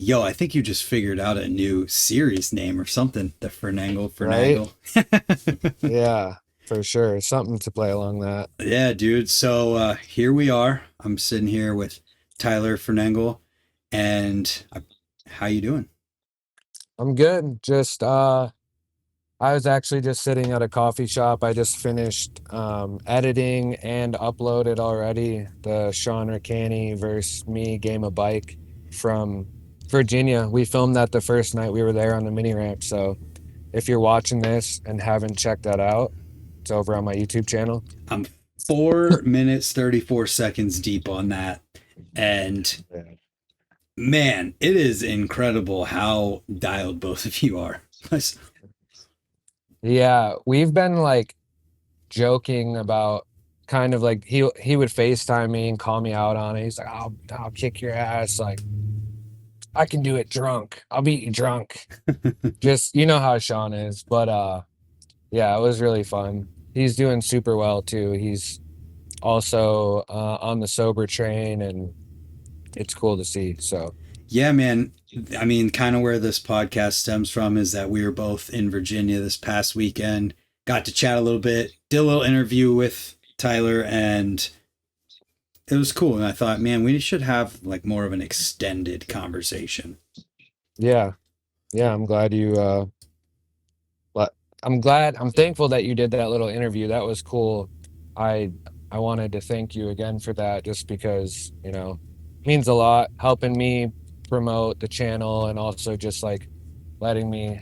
Yo, I think you just figured out a new series name or something. The right? Fernengel. Yeah, for sure. Something to play along that. Yeah, dude. So here we are. I'm sitting here with Tyler Fernengel, and how you doing? I'm good. I was actually just sitting at a coffee shop. I just finished editing and uploaded already the Sean Ricani versus me game of bike from Virginia. We filmed that the first night we were there on the mini ramp. So if you're watching this and haven't checked that out, it's over on my YouTube channel. I'm 4 minutes 34 seconds deep on that, and Yeah. man, it is incredible how dialed both of you are. Yeah, we've been like joking about kind of like he would FaceTime me and call me out on it. He's like, I'll kick your ass. Like I can do it drunk. I'll beat you drunk. Just you know how Sean is. But yeah, it was really fun. He's doing super well too. He's also on the sober train and it's cool to see. So Yeah, man. I mean, kind of where this podcast stems from is that we were both in Virginia this past weekend, got to chat a little bit, did a little interview with Tyler, and it was cool. And I thought, man, we should have like more of an extended conversation. yeah, yeah, I'm glad you but I'm thankful that you did that little interview. That was cool. I I wanted to thank you again for that just because, means a lot helping me promote the channel and also just like letting me,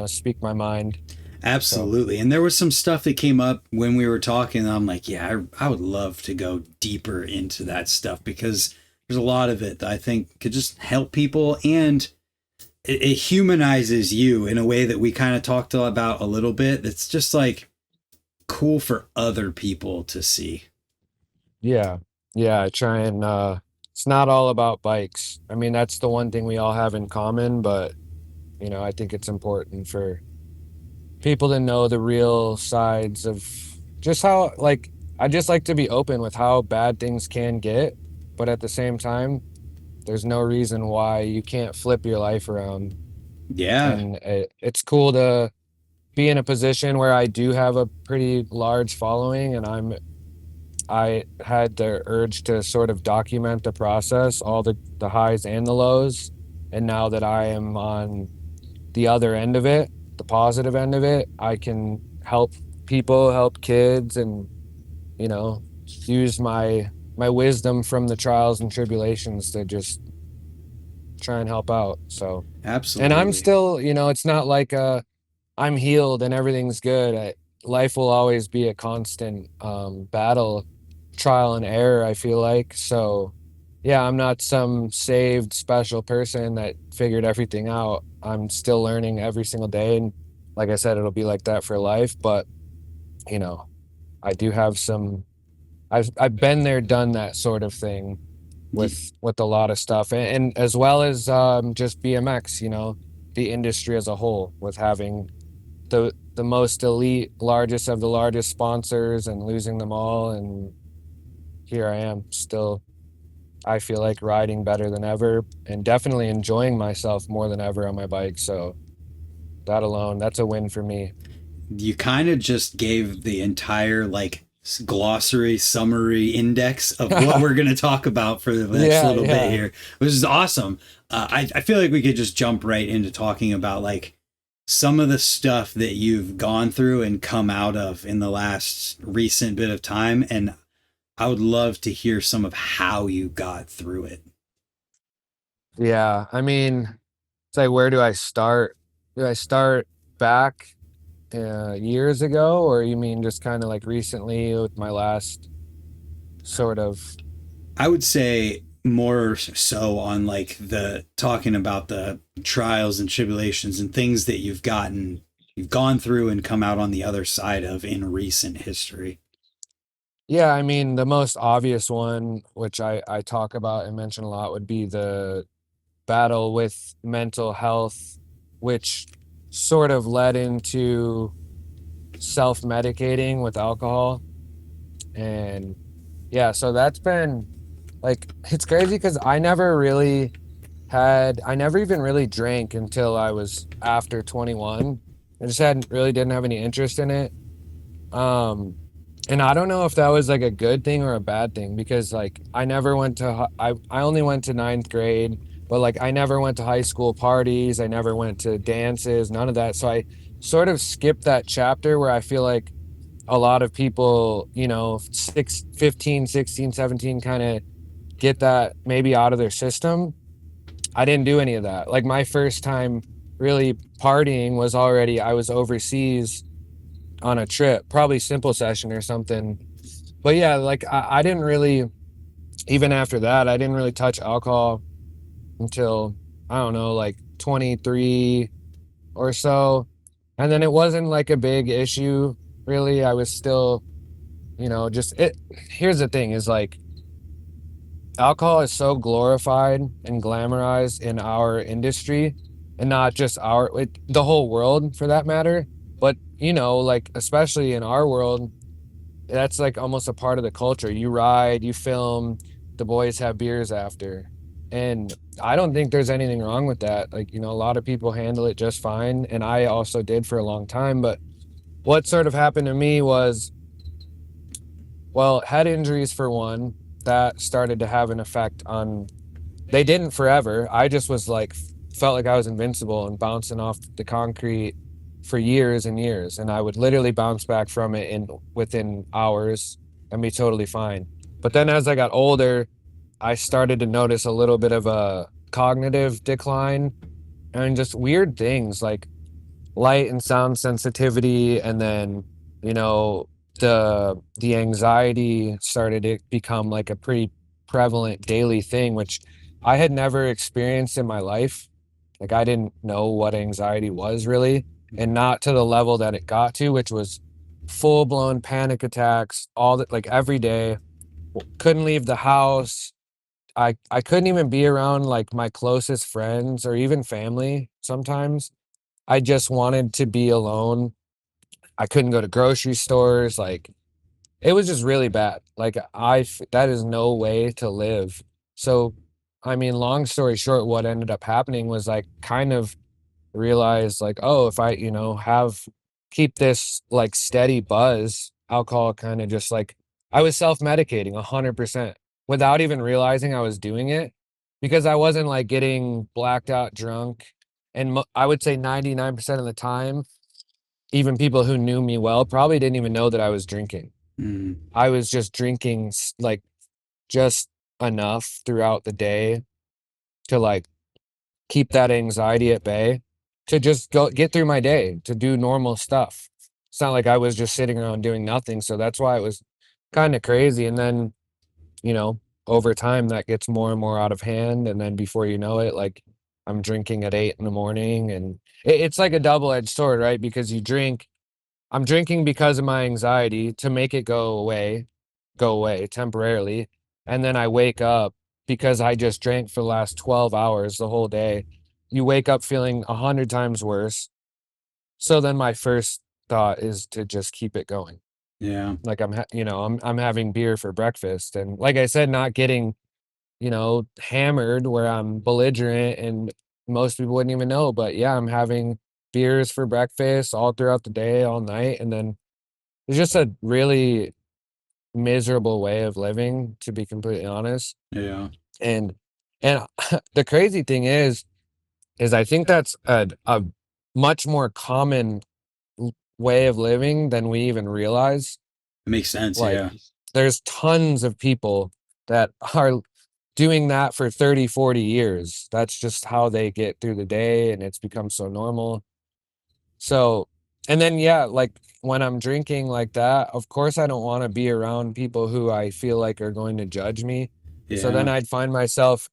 speak my mind. So, Absolutely. And there was some stuff that came up when we were talking. And I'm like, yeah, I would love to go deeper into that stuff because there's a lot of it that I think could just help people and it humanizes you in a way that we kind of talked about a little bit. That's just like cool for other people to see. yeah. Yeah, I try and it's not all about bikes. I mean, that's the one thing we all have in common, but I think it's important for people to know the real sides of just how like I just like to be open with how bad things can get, but at the same time, there's no reason why you can't flip your life around. Yeah, And it's cool to be in a position where I do have a pretty large following and I had the urge to sort of document the process, all the highs and the lows. And now that I am on the other end of it, the positive end of it, I can help people, help kids, and you know, use my wisdom from the trials and tribulations to just try and help out. So, and I'm absolutely. still, it's not like I'm healed and everything's good. Life will always be a constant battle, trial and error, I feel like. So, yeah, I'm not some saved special person that figured everything out. I'm still learning every single day. And like I said, it'll be like that for life. But, you know, I do have I've been there, done that sort of thing with a lot of stuff. And as well as just BMX, the industry as a whole with having the most elite, largest of the largest sponsors and losing them all. And here I am still, I feel like riding better than ever and definitely enjoying myself more than ever on my bike. So that alone, that's a win for me. You kind of just gave the entire like glossary summary index of what we're going to talk about for the next Yeah, little bit yeah. here, which is awesome. I feel like we could just jump right into talking about like some of the stuff that you've gone through and come out of in the last recent bit of time. And I would love to hear some of how you got through it. Yeah. I mean, it's like, where do I start? Do I start back years ago, or you mean just kind of like recently with my last sort of? I would say more so on like the talking about the trials and tribulations and things that you've gone through and come out on the other side of in recent history. Yeah, I mean, the most obvious one, which I talk about and mention a lot, would be the battle with mental health, which sort of led into self-medicating with alcohol. And yeah, so that's been like, it's crazy because I never really I never even really drank until I was after 21. I just didn't have any interest in it. Um, and I don't know if that was like a good thing or a bad thing because like I never went to I only went to ninth grade, but like I never went to high school parties, I never went to dances, none of that. So I sort of skipped that chapter where I feel like a lot of people, 15, 16, 17 kind of get that maybe out of their system. I didn't do any of that. Like my first time really partying was already I was overseas on a trip, probably Simple Session or something. But yeah, like I didn't really, even after that, I didn't really touch alcohol until, I don't know, like 23 or so. And then it wasn't like a big issue, really. I was still, just it. Here's the thing is like, alcohol is so glorified and glamorized in our industry and not just the whole world for that matter. But, like, especially in our world, that's like almost a part of the culture. You ride, you film, the boys have beers after. And I don't think there's anything wrong with that. Like, a lot of people handle it just fine. And I also did for a long time. But what sort of happened to me was, well, head injuries for one, that started to have an effect on, they didn't forever. I just was like, felt like I was invincible and bouncing off the concrete for years and years. And I would literally bounce back from it within hours and be totally fine. But then as I got older, I started to notice a little bit of a cognitive decline and just weird things like light and sound sensitivity. And then, you know, the anxiety started to become like a pretty prevalent daily thing, which I had never experienced in my life. Like I didn't know what anxiety was really, and not to the level that it got to, which was full blown panic attacks, all that, like every day. Couldn't leave the house. I couldn't even be around like my closest friends or even family sometimes. I just wanted to be alone. I couldn't go to grocery stores. Like it was just really bad. Like that is no way to live. So, I mean, long story short, what ended up happening was like kind of realized like, oh, if I, keep this like steady buzz, alcohol kind of just like I was self-medicating 100% without even realizing I was doing it because I wasn't like getting blacked out drunk. And I would say 99% of the time, even people who knew me well probably didn't even know that I was drinking. Mm. I was just drinking like just enough throughout the day to like keep that anxiety at bay, to just go get through my day, to do normal stuff. It's not like I was just sitting around doing nothing. So that's why it was kind of crazy. And then, you know, over time that gets more and more out of hand. And then before you know it, like I'm drinking at 8 in the morning and it's like a double-edged sword, right? Because I'm drinking because of my anxiety to make it go away temporarily. And then I wake up because I just drank for the last 12 hours the whole day. You wake up feeling 100 times worse. So then my first thought is to just keep it going. Yeah. Like I'm having beer for breakfast and like I said, not getting, hammered where I'm belligerent and most people wouldn't even know. But yeah, I'm having beers for breakfast all throughout the day, all night. And then it's just a really miserable way of living, to be completely honest. Yeah. And and the crazy thing is I think that's a much more common way of living than we even realize. It makes sense. Like Yeah. there's tons of people that are doing that for 30, 40 years. That's just how they get through the day and it's become so normal. So, and then yeah, like when I'm drinking like that, of course I don't want to be around people who I feel like are going to judge me. So then Yeah. I'd find myself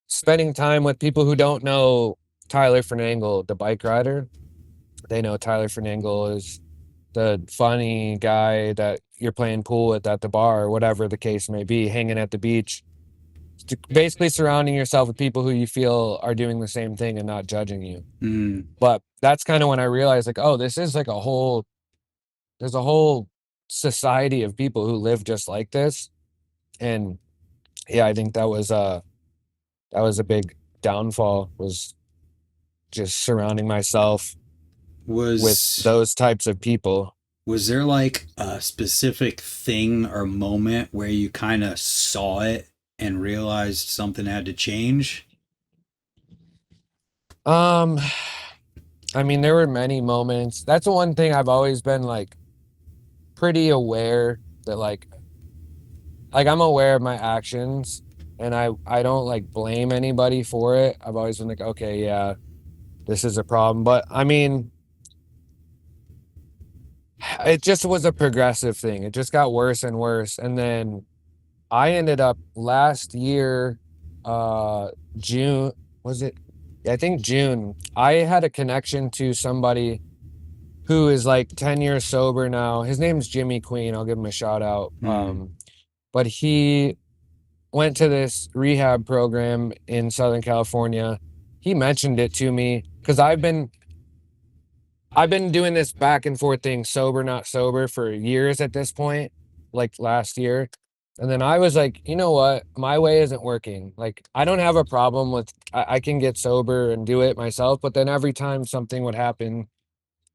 spending time with people who don't know Tyler Fernengel, the bike rider. They know Tyler Fernengel is the funny guy that you're playing pool with at the bar or whatever the case may be, hanging at the beach. Basically surrounding yourself with people who you feel are doing the same thing and not judging you. Mm. But that's kind of when I realized like, oh, this is like there's a whole society of people who live just like this. And yeah, I think that was a big downfall was just surrounding myself with Was those types of people. was there like a specific thing or moment where you kind of saw it and realized something had to change? Um, I mean, there were many moments. That's the one thing I've always been like pretty aware that like I'm aware of my actions and I don't like blame anybody for it. I've always been like, okay, yeah, this is a problem. But I mean, it just was a progressive thing. It just got worse and worse. And then I ended up last year, June, was it? Yeah, I think June. I had a connection to somebody who is like 10 years sober now. His name's Jimmy Queen. I'll give him a shout out. Hmm. But he went to this rehab program in Southern California. He mentioned it to me because I've been doing this back and forth thing, sober, not sober, for years at this point, like last year. And then I was like, you know what? My way isn't working. Like, I don't have a problem with, I can get sober and do it myself. But then every time something would happen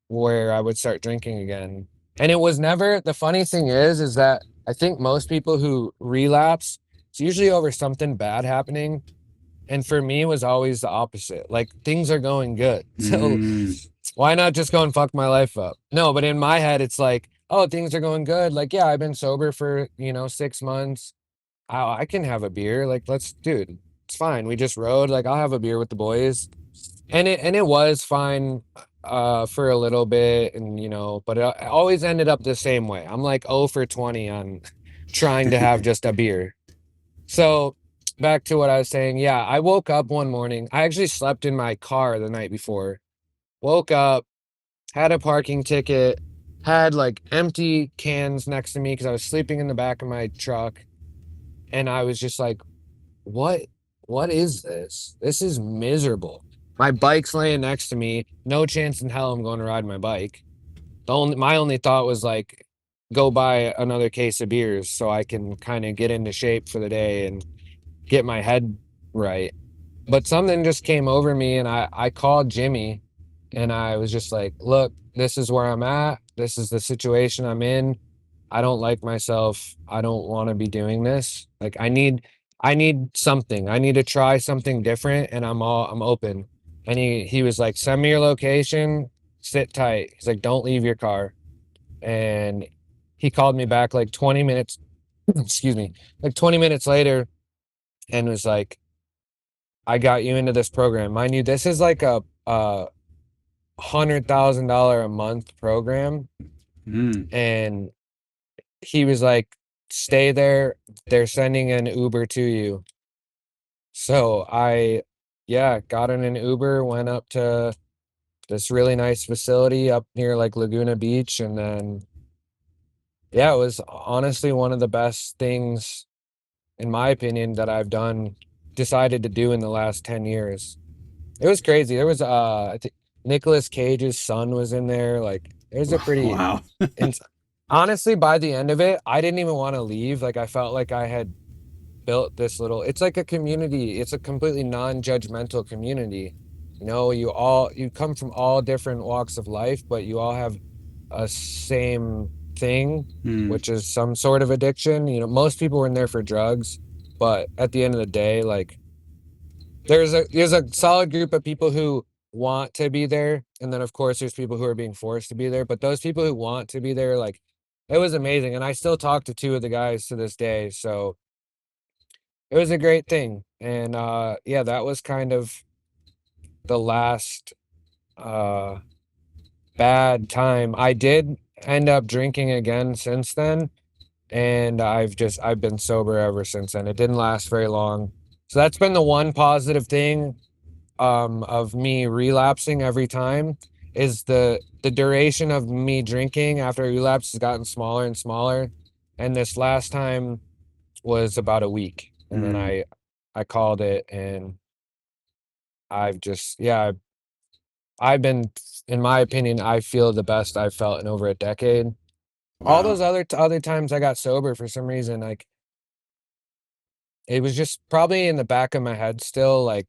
where I would start drinking again. And it was never, the funny thing is that I think most people who relapse, it's usually over something bad happening. And for me, it was always the opposite. Like, things are going good. So Mm. why not just go and fuck my life up? No, but in my head, it's like, oh, things are going good. Like, yeah, I've been sober for, 6 months. I can have a beer. Like, dude, it's fine. We just rode. Like, I'll have a beer with the boys. And it was fine for a little bit. And, but it always ended up the same way. I'm like 0 for 20 on trying to have just a beer. So back to what I was saying. Yeah, I woke up one morning. I actually slept in my car the night before. Woke up, had a parking ticket, had like empty cans next to me because I was sleeping in the back of my truck. And I was just like, what what is this? This is miserable. My bike's laying next to me. No chance in hell I'm going to ride my bike. My only thought was like go buy another case of beers so I can kind of get into shape for the day and get my head right. But something just came over me and I called Jimmy and I was just like, look, this is where I'm at. This is the situation I'm in. I don't like myself. I don't want to be doing this. Like I need something. I need to try something different and I'm open. And he was like, send me your location, sit tight. He's like, don't leave your car. And he called me back like 20 minutes, excuse me, like 20 minutes later and was like, I got you into this program. Mind you, this is like a $100,000 a month program. Mm. And he was like, stay there. They're sending an Uber to you. So yeah, got in an Uber, went up to this really nice facility up near like Laguna Beach. And then, yeah, it was honestly one of the best things, in my opinion, that I've decided to do in the last 10 years. It was crazy. There was, I think Nicolas Cage's son was in there. Like, there's a pretty, Wow. and honestly, by the end of it, I didn't even want to leave. Like, I felt like I had built this it's like a community. It's a completely non-judgmental community. You come from all different walks of life, but you all have a same thing, Mm. which is some sort of addiction. Most people were in there for drugs, but at the end of the day, like there's a solid group of people who want to be there, and then of course there's people who are being forced to be there. But those people who want to be there, like it was amazing, and I still talk to two of the guys to this day. So it was a great thing. And yeah, that was kind of the last uh bad time. I did end up drinking again since then, and I've been sober ever since then. It didn't last very long. So that's been the one positive thing of me relapsing every time is the duration of me drinking after a relapse has gotten smaller and smaller. And this last time was about a week. And then Mm. I called it and I've just yeah, I've been, in my opinion, I feel the best I've felt in over a decade. All Wow. those other times I got sober for some reason, like it was just probably in the back of my head still, like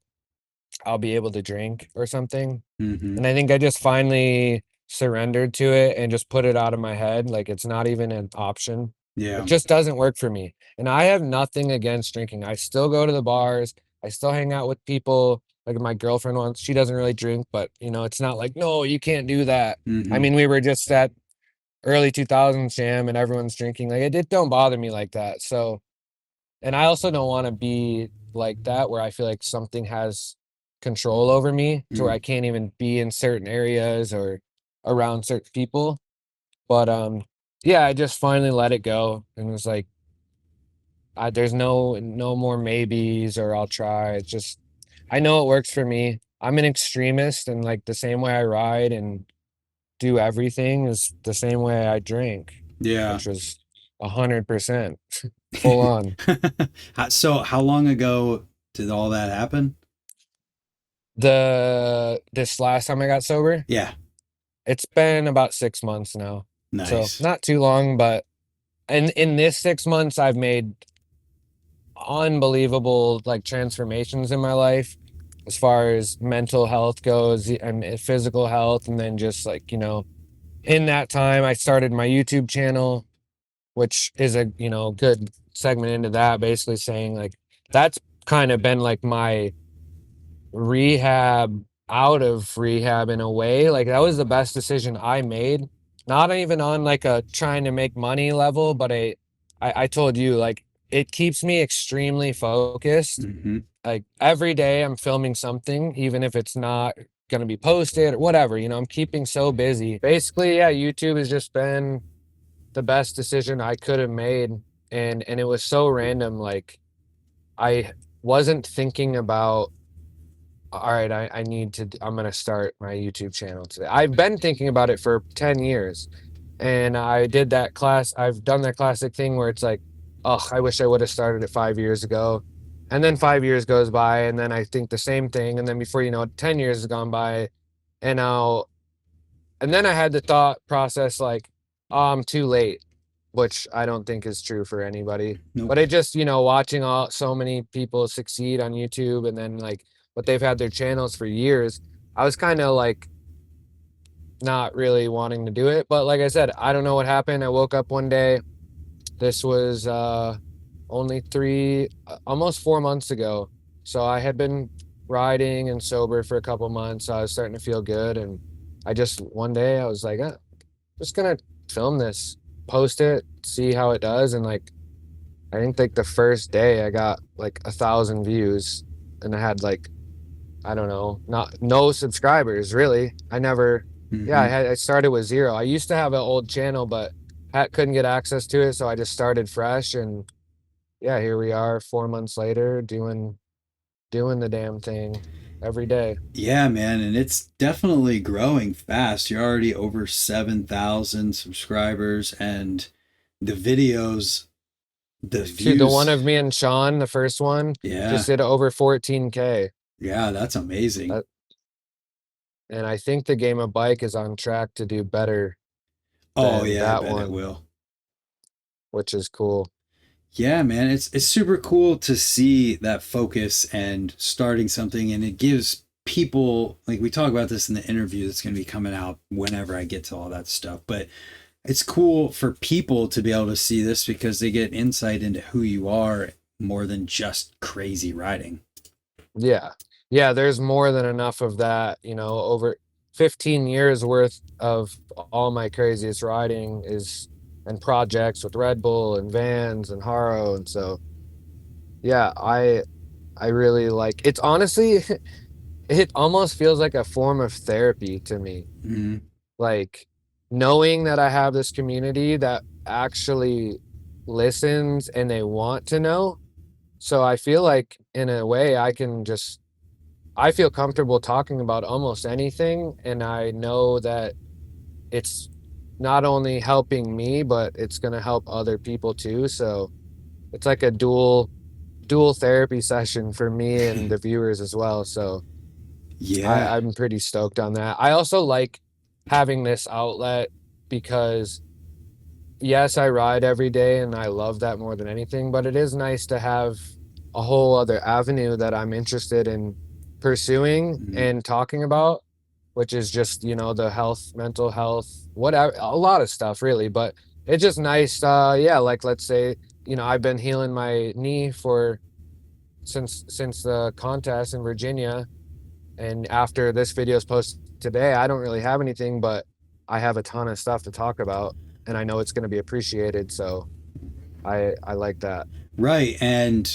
I'll be able to drink or something. Mm-hmm. And I think I just finally surrendered to it and just put it out of my head. Like it's not even an option. It Yeah. just doesn't work for me. And I have nothing against drinking. I still go to the bars. I still hang out with people. Like my girlfriend wants, she doesn't really drink, but you know, it's not like, no, you can't do that. I Mm-hmm. mean, we were just at early 2000s jam and everyone's drinking. Like it don't bother me like that. So, and I also don't want to be like that where I feel like something has control over me to where Mm. I can't even be in certain areas or around certain people. But yeah, I just finally let it go and was like, there's no more maybes or I'll try. It's just I know it works for me. I'm an extremist and like the same way I ride and do everything is the same way I drink, Yeah. which was 100% full on. So how long ago did all that happen? This last time I got sober, Yeah. it's been about 6 months now. So Nice. not too long, but in this 6 months I've made unbelievable like transformations in my life as far as mental health goes and physical health. And then just like, you know, in that time I started my YouTube channel, which is a, you know, good segment into that, basically saying like that's kind of been like my rehab out of rehab in a way. Like that was the best decision I made. Not even on like a trying to make money level, but I told you like it keeps me extremely focused. Mm-hmm. Like every day I'm filming something, even if it's not gonna be posted or whatever, you know, I'm keeping so busy. Basically, yeah, YouTube has just been the best decision I could have made. And it was so random. Like I wasn't thinking about all right, I need to, I'm going to start my YouTube channel today. I've been thinking about it for 10 years. And I did that class. I've done that classic thing where it's like, oh, I wish I would have started it 5 years ago. And then 5 years goes by. And then I think the same thing. And then before you know it, 10 years has gone by. And now, and then I had the thought process like, oh, I'm too late, which I don't think is true for anybody. Nope. But it just, you know, watching all so many people succeed on YouTube and then like, but they've had their channels for years. I was kind of like not really wanting to do it. But like I said, I don't know what happened. I woke up one day. This was only almost 4 months ago. So I had been riding and sober for a couple months. So I was starting to feel good. And I just, one day I was like, just gonna film this, post it, see how it does. And like, I think like the first day I got like 1,000 views and I had like, I don't know, not no subscribers really. I never, yeah, Mm-hmm. I started with zero. I used to have an old channel, but couldn't get access to it, so I just started fresh. And yeah, here we are, 4 months later, doing the damn thing every day. Yeah, man, and it's definitely growing fast. You're already over 7,000 subscribers, and the videos, the Shoot, the one views. of me and Sean, the first one, Yeah. just did over 14K. Yeah, that's amazing. That, and I think the game of bike is on track to do better Oh, than yeah, I that bet it one, will. which is cool. Yeah, man, it's super cool to see that focus and starting something, and it gives people, like we talk about this in the interview that's going to be coming out whenever I get to all that stuff, but it's cool for people to be able to see this because they get insight into who you are more than just crazy riding. Yeah. Yeah, there's more than enough of that, you know, over 15 years worth of all my craziest riding is and projects with Red Bull and Vans and Haro. And so, yeah, I really like it's honestly it almost feels like a form of therapy to me. Mm-hmm. Like knowing that I have this community that actually listens and they want to know. So I feel like in a way I feel comfortable talking about almost anything, and I know that it's not only helping me, but it's going to help other people too. So it's like a dual therapy session for me and the viewers as well. So Yeah. I'm pretty stoked on that. I also like having this outlet because yes, I ride every day and I love that more than anything, but it is nice to have a whole other avenue that I'm interested in pursuing Mhm. and talking about, which is just, you know, the health, mental health, whatever, a lot of stuff really. But it's just nice. Yeah, like let's say, you know, I've been healing my knee for since the contest in Virginia. And after this video is posted today, I don't really have anything, but I have a ton of stuff to talk about, and I know it's going to be appreciated. So I like that. Right. And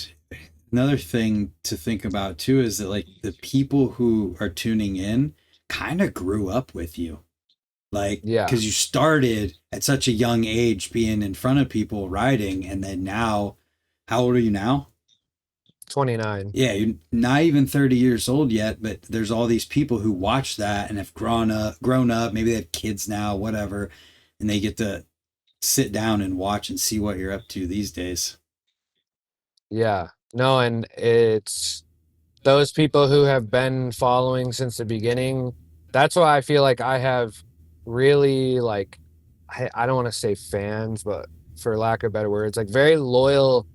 another thing to think about too is that like the people who are tuning in kind of grew up with you. Like, Yeah, because you started at such a young age being in front of people riding, and then now, how old are you now? 29. Yeah, you're not even 30 years old yet, but there's all these people who watch that and have grown up, maybe they have kids now, whatever, and they get to sit down and watch and see what you're up to these days. Yeah. No, and it's those people who have been following since the beginning. That's why I feel like I have really like I don't want to say fans, but for lack of better words, like very loyal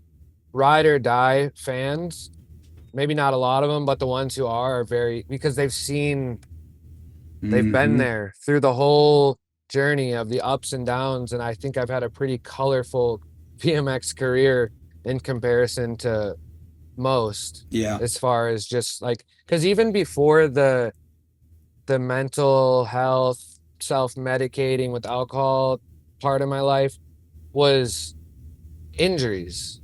ride or die fans. Maybe not a lot of them, but the ones who are very because they've been Mm-hmm. there through the whole journey of the ups and downs. And I think I've had a pretty colorful BMX career in comparison to most, Yeah. as far as just like because even before the mental health self-medicating with alcohol part of my life was injuries.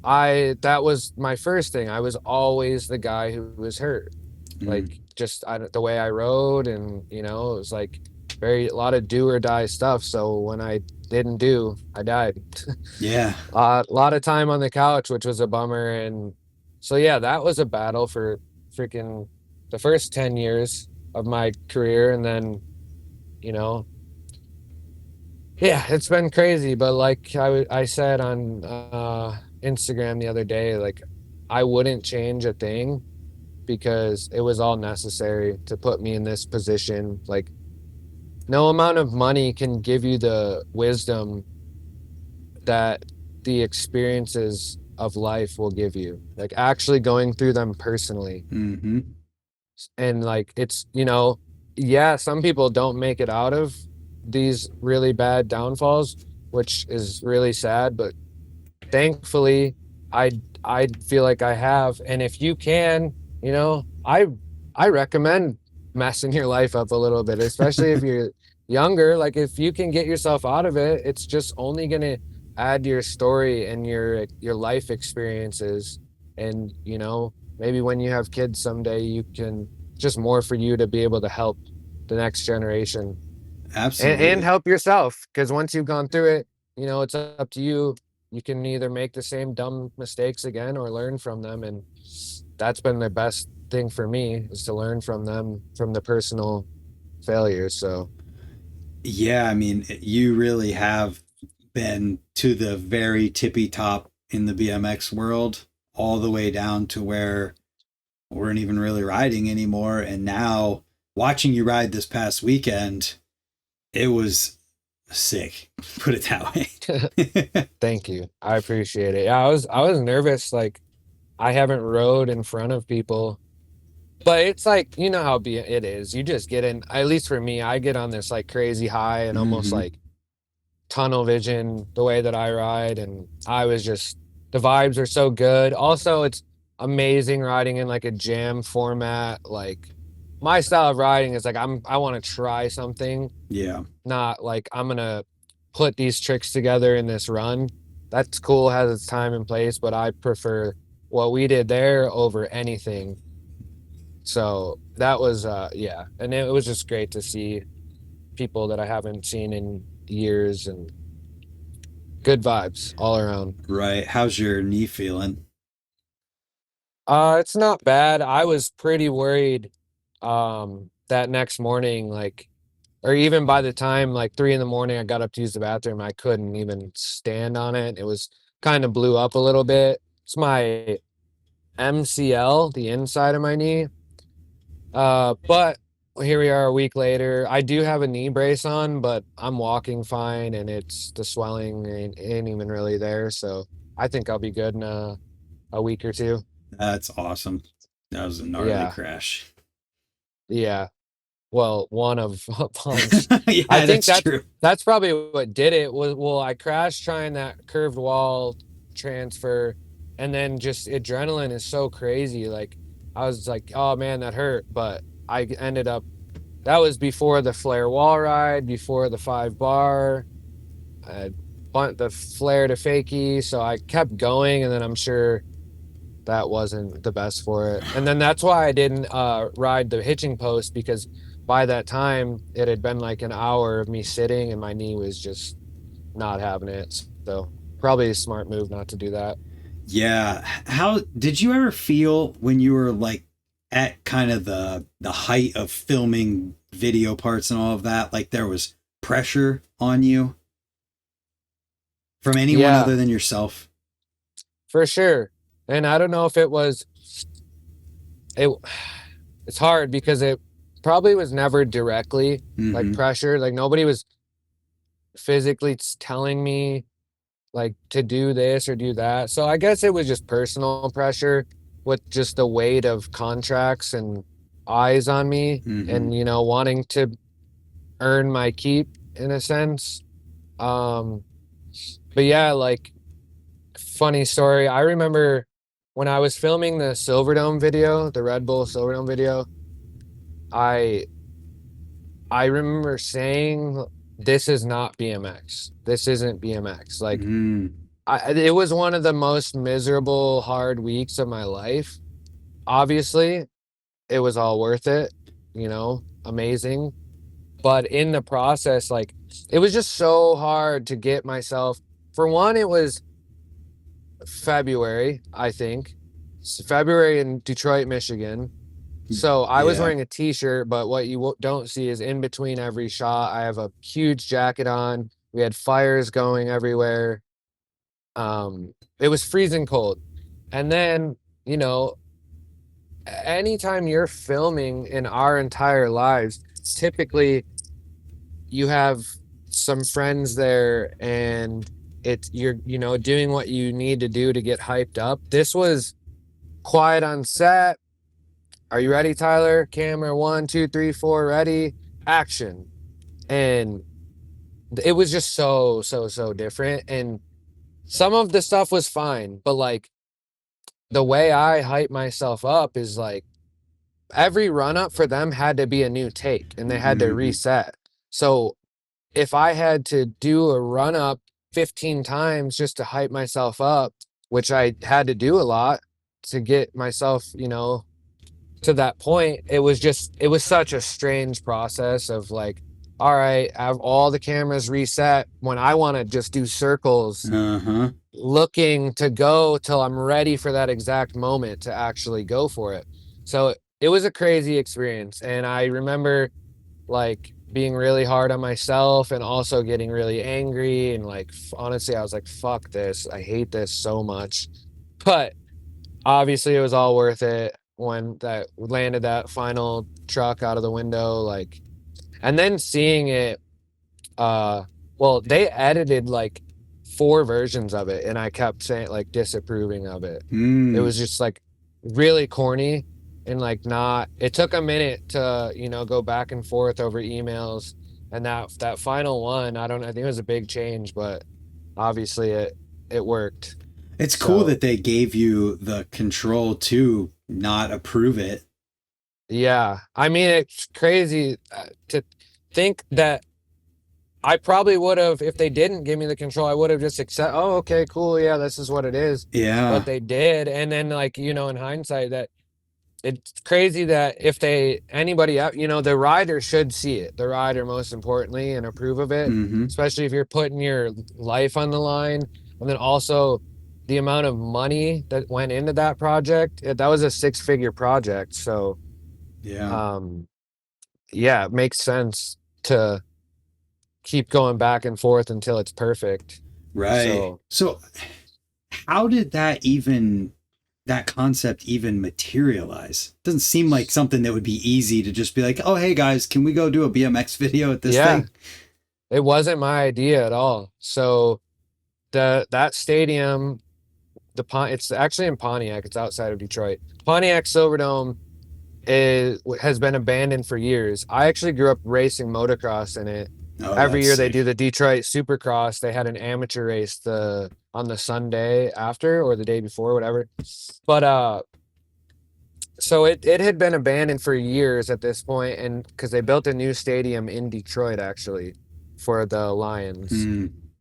I That was my first thing. I was always the guy who was hurt. Mm. Like just the way I rode, and you know, it was like a lot of do or die stuff. So when I didn't do, I died. Yeah. A lot of time on the couch, which was a bummer. And so yeah, that was a battle for freaking the first 10 years of my career. And then, you know, yeah, it's been crazy. But like I said on Instagram the other day, like I wouldn't change a thing because it was all necessary to put me in this position. Like no amount of money can give you the wisdom that the experiences of life will give you, like actually going through them personally. Mm-hmm. And like it's, you know, yeah, some people don't make it out of these really bad downfalls, which is really sad, but thankfully i I feel like I have. And if you can, you know, I recommend messing your life up a little bit, especially if you're younger. Like if you can get yourself out of it, it's just only going to add to your story and your life experiences. And you know, maybe when you have kids someday, you can just more for you to be able to help the next generation and Absolutely. help yourself, because once you've gone through it, you know, it's up to you. You can either make the same dumb mistakes again or learn from them. And that's been the best thing for me, is to learn from them, from the personal failures. So Yeah, I mean, you really have been to the very tippy top in the BMX world, all the way down to where we weren't even really riding anymore. And now watching you ride this past weekend, it was sick. Put it that way. thank you. I appreciate it. Yeah, I was nervous. Like I haven't rode in front of people, but it's like, you know how it is. You just get in, at least for me, I get on this like crazy high and almost Mm-hmm. like tunnel vision the way that I ride. And I was just, the vibes are so good. Also, it's amazing riding in like a jam format. Like my style of riding is like I want to try something, Yeah. not like I'm gonna put these tricks together in this run. That's cool, has its time and place, but I prefer what we did there over anything. So that was yeah, and it was just great to see people that I haven't seen in years, and good vibes all around. Right. How's your knee feeling? It's not bad. I was pretty worried that next morning, like, or even by the time like 3 in the morning I got up to use the bathroom, I couldn't even stand on it. It was kind of blew up a little bit. It's my MCL, the inside of my knee. But here we are a week later. I do have a knee brace on, but I'm walking fine, and it's the swelling ain't even really there. So I think I'll be good in a week or two. That's awesome. That was a gnarly Yeah. crash. Yeah. Well, one of a bunch. I Yeah, think that's true. that's probably what did it. Was, well, I crashed trying that curved wall transfer, and then just adrenaline is so crazy. Like I was like, oh man, that hurt, but I ended up, that was before the flare wall ride, before the 5 bar, bunt the flare to fakie, so I kept going, and then I'm sure that wasn't the best for it. And then that's why I didn't ride the hitching post, because by that time it had been like an hour of me sitting and my knee was just not having it. So probably a smart move not to do that. Yeah. How did you ever feel when you were like at kind of the height of filming video parts and all of that? Like there was pressure on you from anyone Yeah, other than yourself? for sure. And I don't know if it it's hard because it probably was never directly like Mm-hmm. pressure. Like nobody was physically telling me like to do this or do that. So I guess it was just personal pressure with just the weight of contracts and eyes on me, Mm-hmm. and wanting to earn my keep in a sense. Um but yeah, like funny story. I remember when I was filming the Silverdome video, the Red Bull Silverdome video, I I remember saying, this is not BMX. This isn't BMX. Like Mm-hmm. it was one of the most miserable, hard weeks of my life. Obviously, it was all worth it, amazing. But in the process, like it was just so hard to get myself. For one, it was February, I think. It's February in Detroit, Michigan. So I was Yeah. wearing a t-shirt, but what you don't see is in between every shot, I have a huge jacket on. We had fires going everywhere. It was freezing cold. And then, anytime you're filming in our entire lives, typically you have some friends there, and you're, doing what you need to do to get hyped up. This was quiet on set. Are you ready, Tyler? Camera 1, 2, 3, 4, ready, action. And it was just so different. And some of the stuff was fine, but like the way I hype myself up is like every run up for them had to be a new take and they had to Mm-hmm. reset. So if I had to do a run up 15 times just to hype myself up, which I had to do a lot to get myself, to that point, it was such a strange process of like, all right, I have all the cameras reset when I want to just do circles, Uh-huh. looking to go till I'm ready for that exact moment to actually go for it. So it was a crazy experience. And I remember like being really hard on myself and also getting really angry. And like, honestly, I was like, fuck this. I hate this so much. But obviously it was all worth it when that landed that final truck out of the window. Like, and then seeing it, well, they edited like 4 versions of it, and I kept saying like disapproving of it. It Mm. was just like really corny, and like not, it took a minute to, go back and forth over emails. And that final one, I think it was a big change, but obviously it worked. It's cool So that they gave you the control to not approve it. yeah, I mean, it's crazy to think that I probably would have, if they didn't give me the control, I would have just accept. Oh, okay, cool. Yeah, this is what it is. Yeah. But they did. And then like, in hindsight, that it's crazy that if anybody out, the rider should see it, the rider most importantly, and approve of it, Mm-hmm. especially if you're putting your life on the line. And then also the amount of money that went into that project, that was a 6-figure project. So, Yeah. um, yeah, it makes sense to keep going back and forth until it's perfect. Right. So So how did that concept even materialize? Doesn't seem like something that would be easy to just be like, oh, hey guys, can we go do a BMX video at this yeah, thing? it wasn't my idea at all. So that stadium It's actually in Pontiac. It's outside of Detroit. Pontiac Silverdome has been abandoned for years. I actually grew up racing motocross in it. Oh, Every that's year they sick. do the Detroit Supercross. They had an amateur race on the Sunday after or the day before, whatever. But so it had been abandoned for years at this point, and because they built a new stadium in Detroit actually for the Lions.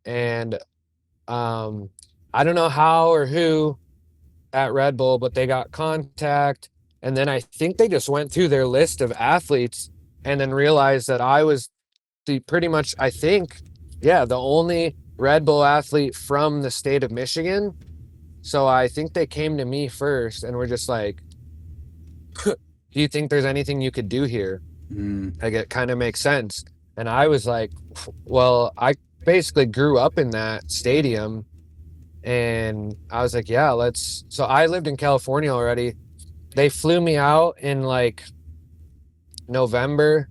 And I don't know how or who at Red Bull, but they got contact, and then I think they just went through their list of athletes and then realized that I was pretty much, I think, yeah, the only Red Bull athlete from the state of Michigan. So I think they came to me first and were just like, do you think there's anything you could do here? Like, it kind of makes sense. And I was like, well, I basically grew up in that stadium. And I was like, yeah, let's. So I lived in California already. They flew me out in like November.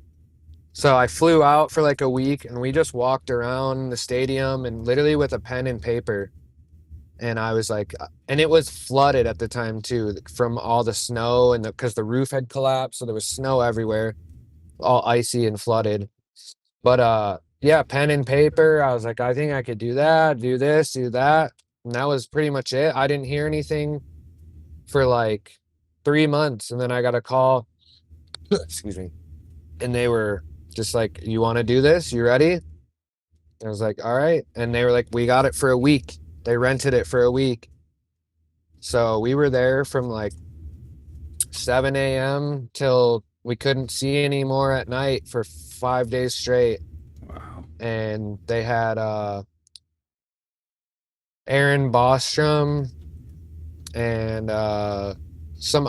So I flew out for like a week and we just walked around the stadium and literally with a pen and paper. And I was like, and it was flooded at the time too, from all the snow and because the roof had collapsed. So there was snow everywhere, all icy and flooded. But yeah, pen and paper. I was like, I think I could do that, do this, do that. And that was pretty much it. I didn't hear anything for like 3 months. And then I got a call, excuse me. And they were just like, you want to do this? You ready? I was like, all right. And they were like, we got it for a week. They rented it for a week. So we were there from like 7 a.m. till we couldn't see anymore at night for 5 days straight. Wow. And they had Aaron Bostrom and a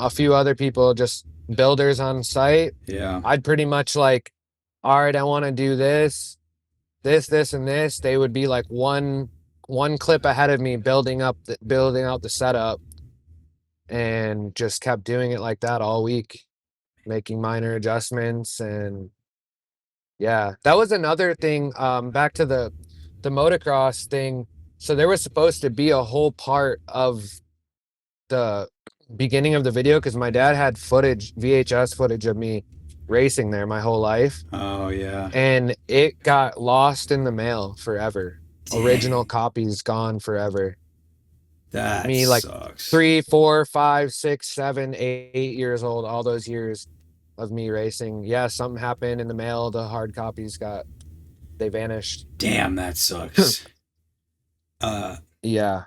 few other people, just builders on site. Yeah. I'd pretty much like, all right, I want to do this, and this. They would be like one clip ahead of me building out the setup, and just kept doing it like that all week, making minor adjustments. And yeah, that was another thing. Back to the motocross thing. So there was supposed to be a whole part of the beginning of the video because my dad had VHS footage of me racing there my whole life. Oh yeah. And it got lost in the mail forever. Dang. Original copies gone forever. That me like sucks. 3, 4, 5, 6, 7, 8 years old, all those years of me racing. Yeah, something happened in the mail. The hard copies they vanished. Damn, that sucks. Yeah.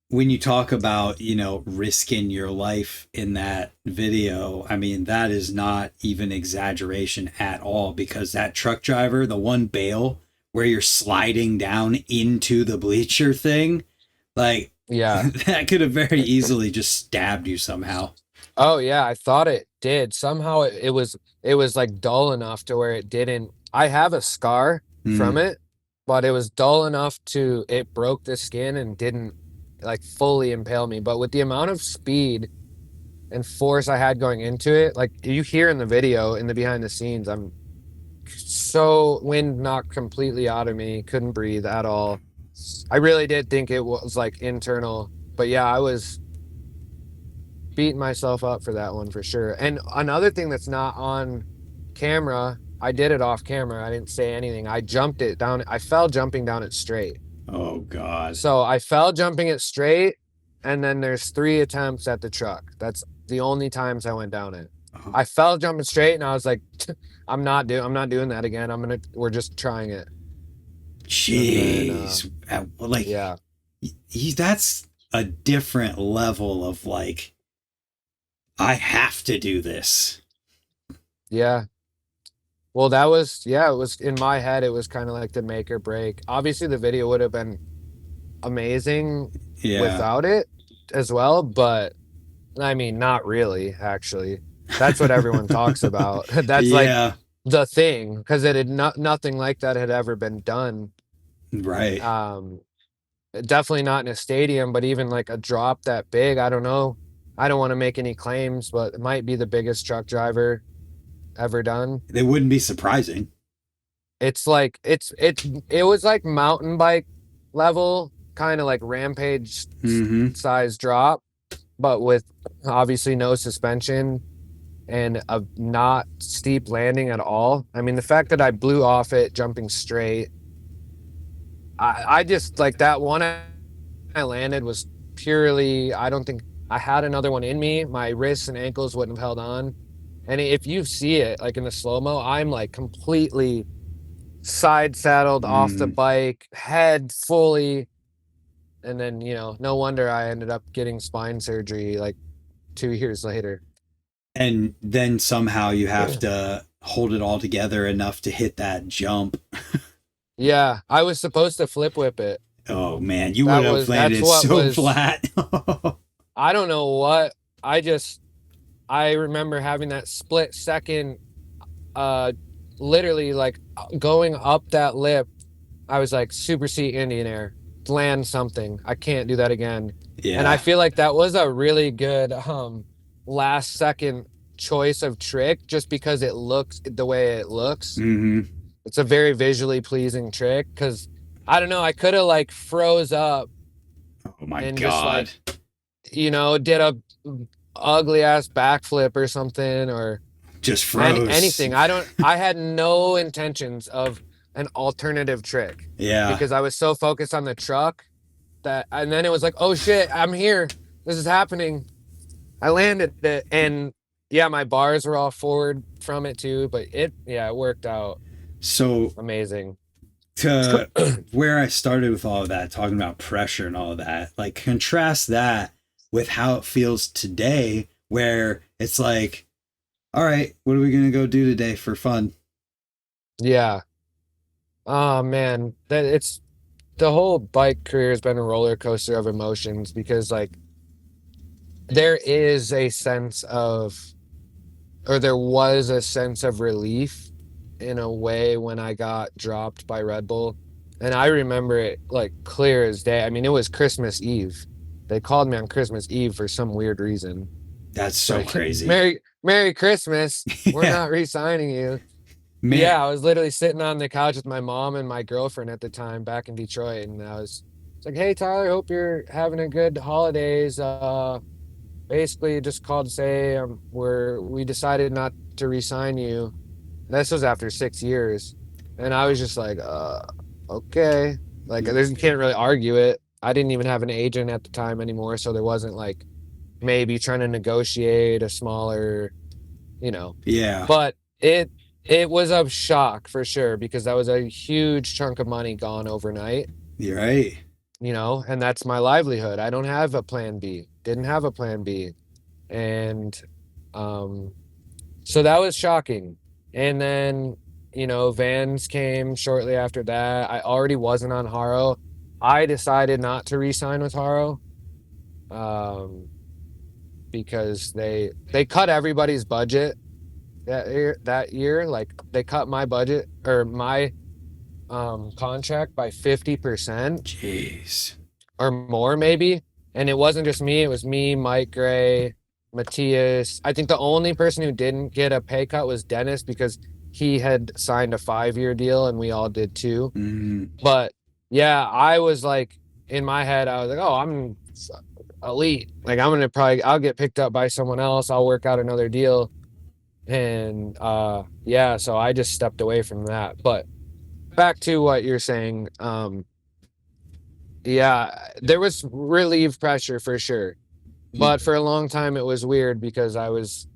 When you talk about, risking your life in that video, I mean, that is not even exaggeration at all, because that truck driver, the one bail where you're sliding down into the bleacher thing, like, yeah, that could have very easily just stabbed you somehow. Oh yeah, I thought it did. Somehow it was like dull enough to where it didn't. I have a scar from it, but it was dull enough to it broke the skin and didn't like fully impale me. But with the amount of speed and force I had going into it, like you hear in the video, in the behind the scenes, I'm so wind knocked completely out of me, couldn't breathe at all. I really did think it was like internal, but yeah, I was beating myself up for that one for sure. And another thing that's not on camera, I did it off camera. I didn't say anything. I jumped it down. I fell jumping down it straight. Oh God. So I fell jumping it straight, and then there's 3 attempts at the truck. That's the only times I went down it. Uh-huh. I fell jumping straight, and I was like, I'm not doing that again. We're just trying it. Jeez. Then, like, yeah, that's a different level of like, I have to do this. Yeah. Well, it was in my head. It was kind of like the make or break. Obviously, the video would have been amazing without it as well. But I mean, not really, actually. That's what everyone talks about. That's like the thing, because it had nothing like that had ever been done. Right. Definitely not in a stadium, but even like a drop that big, I don't know. I don't want to make any claims, but it might be the biggest truck driver ever done. They wouldn't be surprising. It's like it was like mountain bike level, kind of like rampage Mm-hmm. size drop, but with obviously no suspension and a not steep landing at all. I mean, the fact that I blew off it jumping straight, I just like that one I landed was purely, I don't think I had another one in me. My wrists and ankles wouldn't have held on. And if you see it like in the slow-mo, I'm like completely side saddled off the Mm. bike, head fully. And then, no wonder I ended up getting spine surgery like 2 years later. And then somehow you have to hold it all together enough to hit that jump. Yeah, I was supposed to flip whip it. Oh man, you would That have was that's landed what so was flat. I don't know what I remember having that split second literally like going up that lip. I was like super seat Indian air, land something. I can't do that again. And I Yeah. feel like that was a really good last second choice of trick just because it looks the way it looks. Mm-hmm. It's a very visually pleasing trick because I don't know, I could have like froze up Oh my and just like, God. did a ugly ass backflip or something or Just froze. anything. I had no intentions of an alternative trick Yeah. because I was so focused on the truck and then it was like, oh shit, I'm here. This is happening. I landed it and yeah, my bars were all forward from it too, but it worked out So amazing. to where I started with all of that, talking about pressure and all of that, like contrast that with how it feels today, where it's like, all right, what are we gonna go do today for fun? Yeah. Oh man, that it's the whole bike career has been a roller coaster of emotions because like there is a sense of or there was a sense of relief in a way when I got dropped by Red Bull. And I remember it like clear as day. I mean, it was Christmas Eve. They called me on Christmas Eve for some weird reason. That's It's so like, crazy. Merry Christmas. We're Yeah, not re-signing you. man. Yeah, I was literally sitting on the couch with my mom and my girlfriend at the time back in Detroit. And it's like, hey, Tyler, hope you're having a good holidays. Basically just called to say we decided not to re-sign you. This was after 6 years. And I was just like, okay. Like you can't really argue it. I didn't even have an agent at the time anymore, so there wasn't like maybe trying to negotiate a smaller, you know. Yeah, But it was a shock for sure because that was a huge chunk of money gone overnight, you're right. and that's my livelihood. I don't have a plan B. Didn't have a plan B. And so that was shocking. And then, Vans came shortly after that. I already wasn't on Haro. I decided not to re-sign with Haro because they cut everybody's budget that year. Like they cut my budget or my contract by 50% Jeez. or more maybe. And it wasn't just me. It was me, Mike Gray, Matthias. I think the only person who didn't get a pay cut was Dennis because he had signed a 5-year deal and we all did too. Mm. But yeah, I was like, in my head, I was like, oh, I'm elite. Like I'll get picked up by someone else. I'll work out another deal. And yeah, so I just stepped away from that. But back to what you're saying, yeah, there was relief pressure for sure. But for a long time it was weird because I was,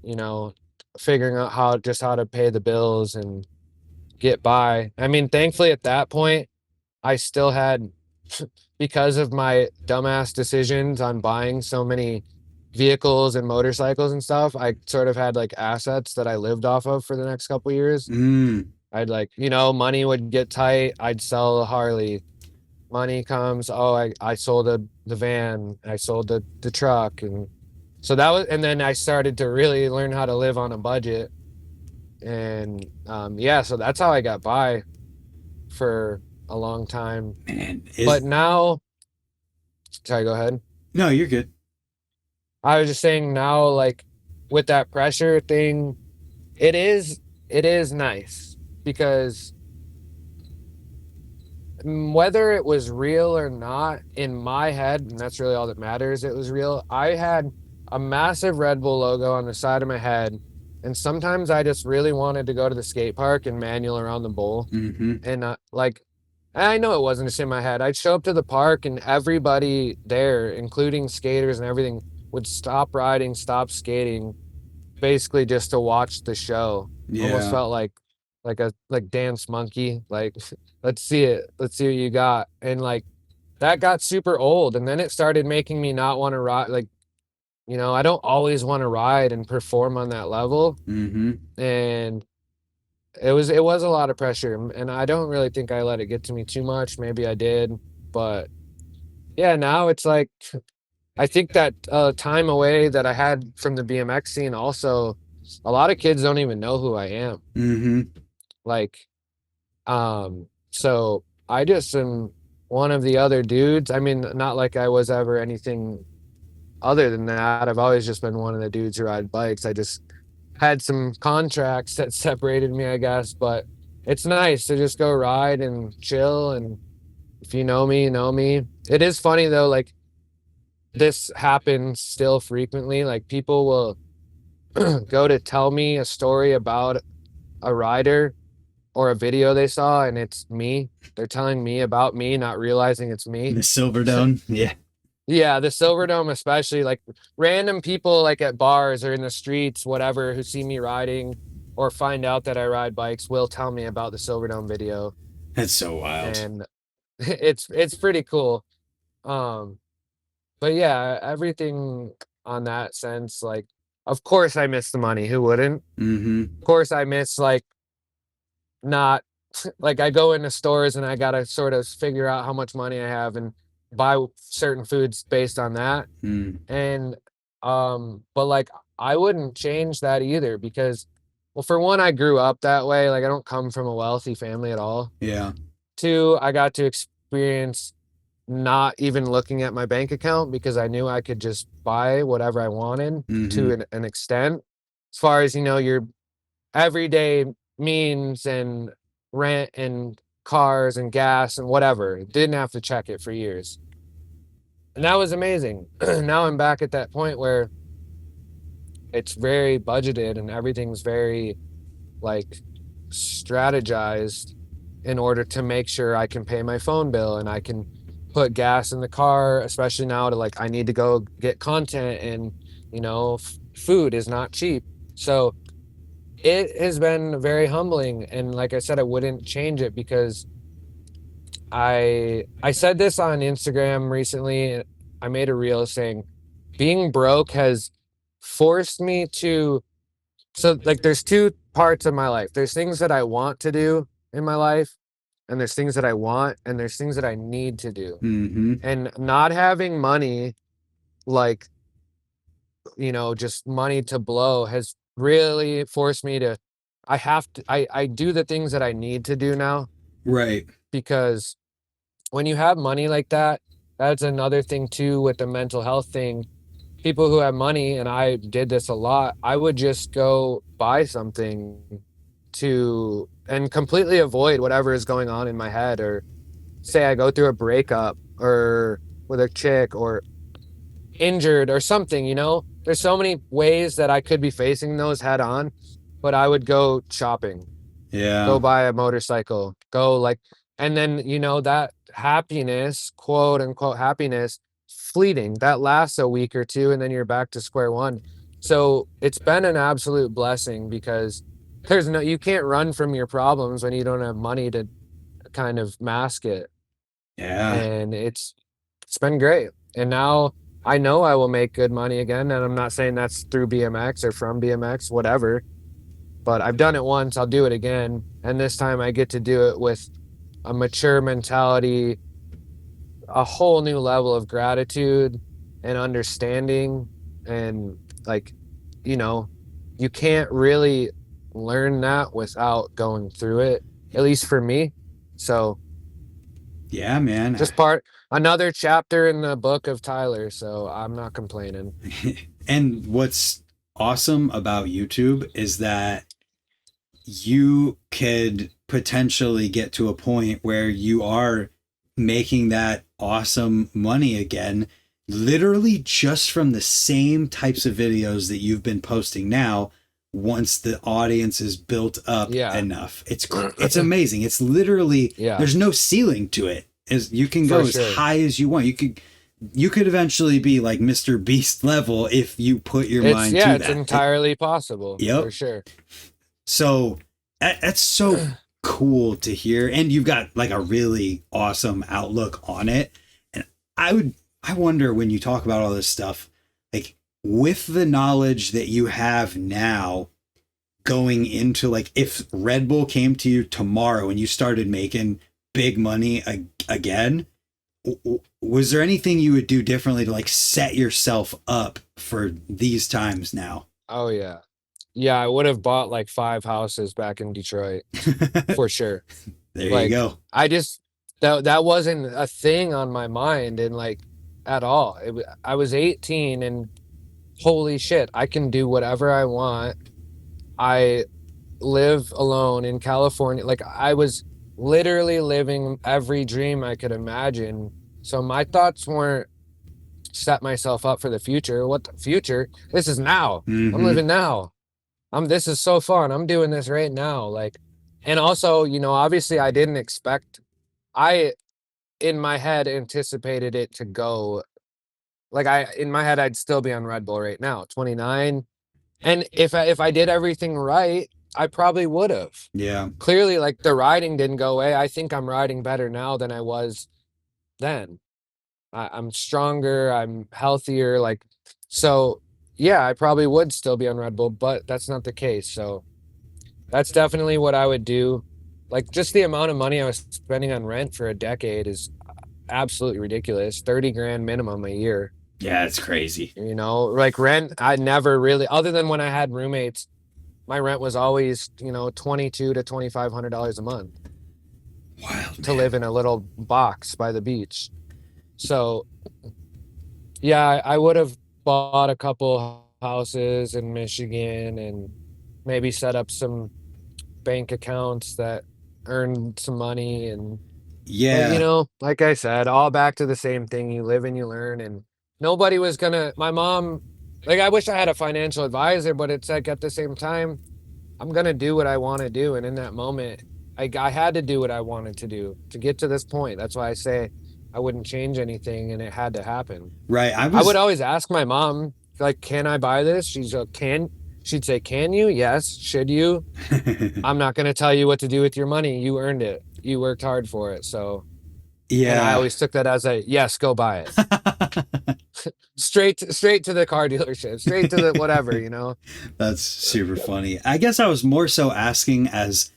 you know, figuring out how to pay the bills and get by. I mean, thankfully at that point, I still had because of my dumbass decisions on buying so many vehicles and motorcycles and stuff, I sort of had like assets that I lived off of for the next couple of years. Mm. I'd like, money would get tight. I'd sell a Harley. Money comes. Oh, I sold the van. I sold the truck. And so and then I started to really learn how to live on a budget. And yeah, so that's how I got by for a long time. Man, But now, sorry, go ahead. no, you're good. I was just saying now, like with that pressure thing, it is nice because Whether it was real or not, in my head, and that's really all that matters, it was real. I had a massive Red Bull logo on the side of my head, and sometimes I just really wanted to go to the skate park and manual around the bowl. Mm-hmm. And like, I know it wasn't just in my head. I'd show up to the park, and everybody there, including skaters and everything, would stop riding, stop skating, basically just to watch the show. Almost Yeah. felt like a like dance monkey, like let's see it, let's see what you got. And like that got super old, and then it started making me not want to ride. Like, I don't always want to ride and perform on that level. Mm-hmm. And it was a lot of pressure, and I don't really think I let it get to me too much. Maybe I did, but yeah, now it's like I think that time away that I had from the BMX scene also, a lot of kids don't even know who I am. Mm-hmm. Like, so I just am one of the other dudes. I mean, not like I was ever anything other than that. I've always just been one of the dudes who ride bikes. I just had some contracts that separated me, I guess, but it's nice to just go ride and chill. And if you know me, you know me. It is funny though, like this happens still frequently. Like people will go to tell me a story about a rider or a video they saw, and it's me. They're telling me about me, not realizing it's me. The Silverdome. Yeah. Yeah, the Silverdome, especially like random people like at bars or in the streets, whatever, who see me riding or find out that I ride bikes will tell me about the Silverdome video. That's so wild. And it's pretty cool. Um, but yeah, everything on that sense, like of course I miss the money. Who wouldn't? Mm-hmm. Of course I miss like not like I go into stores and I gotta sort of figure out how much money I have and buy certain foods based on that. Mm. And but like I wouldn't change that either because, well, for one, I grew up that way. Like I don't come from a wealthy family at all. Yeah. Two, I got to experience not even looking at my bank account because I knew I could just buy whatever I wanted Mm-hmm. to an extent. As far as your everyday means and rent and cars and gas and whatever. Didn't have to check it for years. And that was amazing. Now I'm back at that point where it's very budgeted and everything's very like strategized in order to make sure I can pay my phone bill and I can put gas in the car, especially now to like I need to go get content and food is not cheap. So it has been very humbling, and like I said, I wouldn't change it because I said this on Instagram recently. I made a reel saying being broke has forced me to, so like there's two parts of my life. There's things that I want to do in my life, and there's things that I want, and there's things that I need to do. Mm-hmm. And not having money, like just money to blow, has really forced me to, I do the things that I need to do now, Right. because when you have money like that, that's another thing too with the mental health thing. People who have money, and I did this a lot, I would just go buy something to and completely avoid whatever is going on in my head, or say I go through a breakup or with a chick or injured or something, there's so many ways that I could be facing those head on, but I would go shopping, Yeah. go buy a motorcycle, go like, and then, that happiness, quote unquote happiness, fleeting, that lasts a week or two, and then you're back to square one. So it's been an absolute blessing because you can't run from your problems when you don't have money to kind of mask it. Yeah. And it's been great. And now I know I will make good money again. And I'm not saying that's through BMX or from BMX, whatever, but I've done it once, I'll do it again. And this time I get to do it with a mature mentality, a whole new level of gratitude and understanding. And like, you can't really learn that without going through it, at least for me. So Yeah, man. just another chapter in the book of Tyler. So I'm not complaining. And what's awesome about YouTube is that you could potentially get to a point where you are making that awesome money again, literally just from the same types of videos that you've been posting now. Once the audience is built up enough, it's amazing. It's literally there's no ceiling to it. As you can go as high as you want. You could eventually be like Mr. Beast level if you put your mind to that. It's entirely possible. Yep. For sure. So that's so cool to hear. And you've got like a really awesome outlook on it. And I wonder, when you talk about all this stuff, like with the knowledge that you have now, going into, like, if Red Bull came to you tomorrow and you started making big money again, was there anything you would do differently to like set yourself up for these times now? Oh yeah. Yeah, I would have bought like 5 houses back in Detroit for sure. There like, you go. I just that wasn't a thing on my mind, and like at all. I was 18 and holy shit, I can do whatever I want. I live alone in California. Like, I was literally living every dream I could imagine. So my thoughts weren't set myself up for the future. What the future? This is now. I'm living now. This is so fun. I'm doing this right now. Like, and also, you know, obviously I didn't expect, in my head anticipated it to go, like, in my head, I'd still be on Red Bull right now, 29. And if I did everything right, I probably would have. Yeah. Clearly, like, the riding didn't go away. I think I'm riding better now than I was then. I'm stronger. I'm healthier. Like, so yeah, I probably would still be on Red Bull, but that's not the case. So that's definitely what I would do. Like, just the amount of money I was spending on rent for a decade is absolutely ridiculous. 30 grand minimum a year. Yeah, it's crazy. You know, like, rent, I never really, other than when I had roommates, my rent was always, you know, $2,200 to $2,500 a month. Wild, to live in a little box by the beach. So yeah, I would have bought a couple houses in Michigan and maybe set up some bank accounts that earned some money. And yeah, but, you know, like I said, all back to the same thing. You live and you learn, and nobody was gonna, my mom, like, I wish I had a financial advisor, but it's like, at the same time, I'm gonna do what I want to do. And in that moment, I had to do what I wanted to do to get to this point. That's why I say I wouldn't change anything, and it had to happen. Right. I would always ask my mom, like, can I buy this? She'd say, can you? Yes. Should you? I'm not going to tell you what to do with your money. You earned it. You worked hard for it. So yeah. And I always took that as a, yes, go buy it. straight to the car dealership, straight to the whatever, you know? That's super funny. I guess I was more so asking as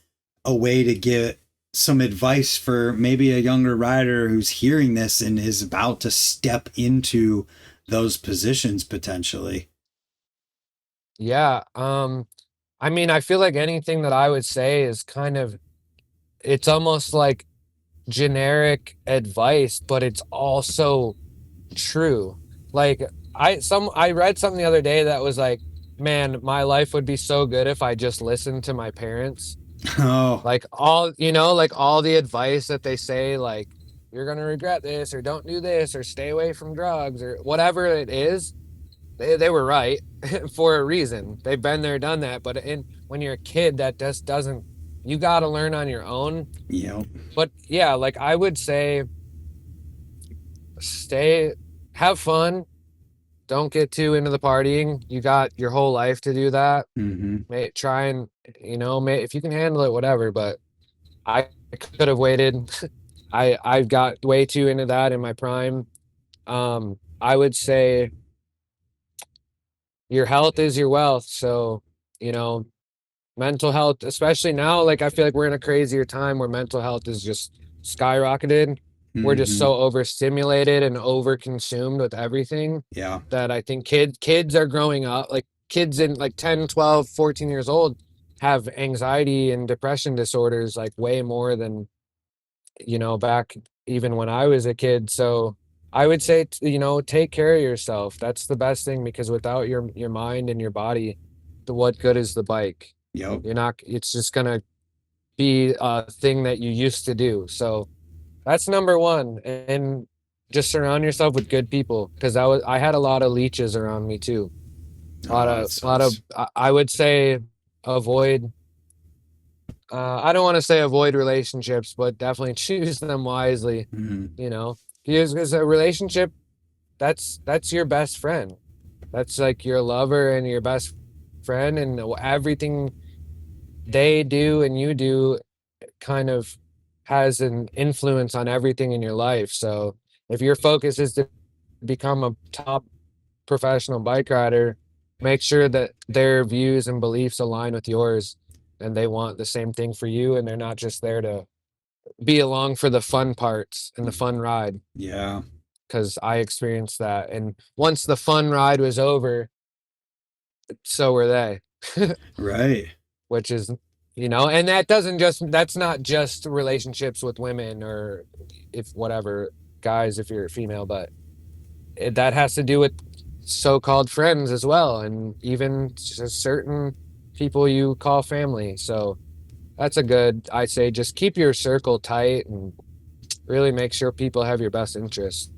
a way to get some advice for maybe a younger rider who's hearing this and is about to step into those positions potentially. Yeah. I mean, I feel like anything that I would say is kind of, it's almost like generic advice, but it's also true. Like, I read something the other day that was like, man, my life would be so good if I just listened to my parents. Oh, like, all, you know, like, all the advice that they say, like, you're gonna regret this, or don't do this, or stay away from drugs, or whatever it is, they were right for a reason. They've been there, done that. But when you're a kid, that just doesn't, you got to learn on your own. yeah. But yeah, like, I would say, have fun. Don't get too into the partying. You got your whole life to do that. Try and, you know, if you can handle it, whatever. But I could have waited. I got way too into that in my prime. I would say your health is your wealth. So, you know, mental health, especially now, like, I feel like we're in a crazier time where mental health is just skyrocketed. We're just so overstimulated and overconsumed with everything. Yeah. That I think kids are growing up, like, kids in like 10, 12, 14 years old have anxiety and depression disorders, like, way more than, you know, back even when I was a kid. So I would say, you know, take care of yourself. That's the best thing, because without your mind and your body, what good is the bike? Yep. You're not, it's just gonna be a thing that you used to do. So that's number one. And just surround yourself with good people, because I had a lot of leeches around me too. Oh, that A lot of, sucks. I would say avoid, I don't want to say avoid relationships, but definitely choose them wisely, Mhm. you know, because a relationship, that's your best friend. That's like your lover and your best friend, and everything they do and you do kind of has an influence on everything in your life. So if your focus is to become a top professional bike rider, make sure that their views and beliefs align with yours, and they want the same thing for you, and they're not just there to be along for the fun parts and the fun ride. Yeah. Because I experienced that, and once the fun ride was over, so were they. Right. Which is, you know, and that doesn't just, that's not just relationships with women, or if whatever, guys if you're female, but that has to do with so-called friends as well, and even just certain people you call family. So that's a good, I say, just keep your circle tight and really make sure people have your best interests.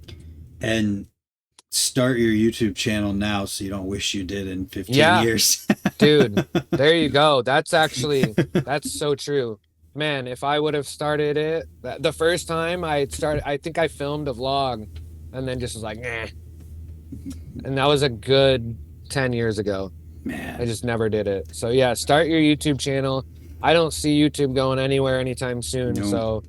And start your YouTube channel now so you don't wish you did in 15 Yeah, years. dude, there you go. That's actually, that's so true. Man, if I would have started it the first time I started, I think I filmed a vlog and then just was like, nah. And that was a good 10 years ago. I Man. just never did it. So yeah, start your YouTube channel. I don't see YouTube going anywhere anytime soon, Nope. so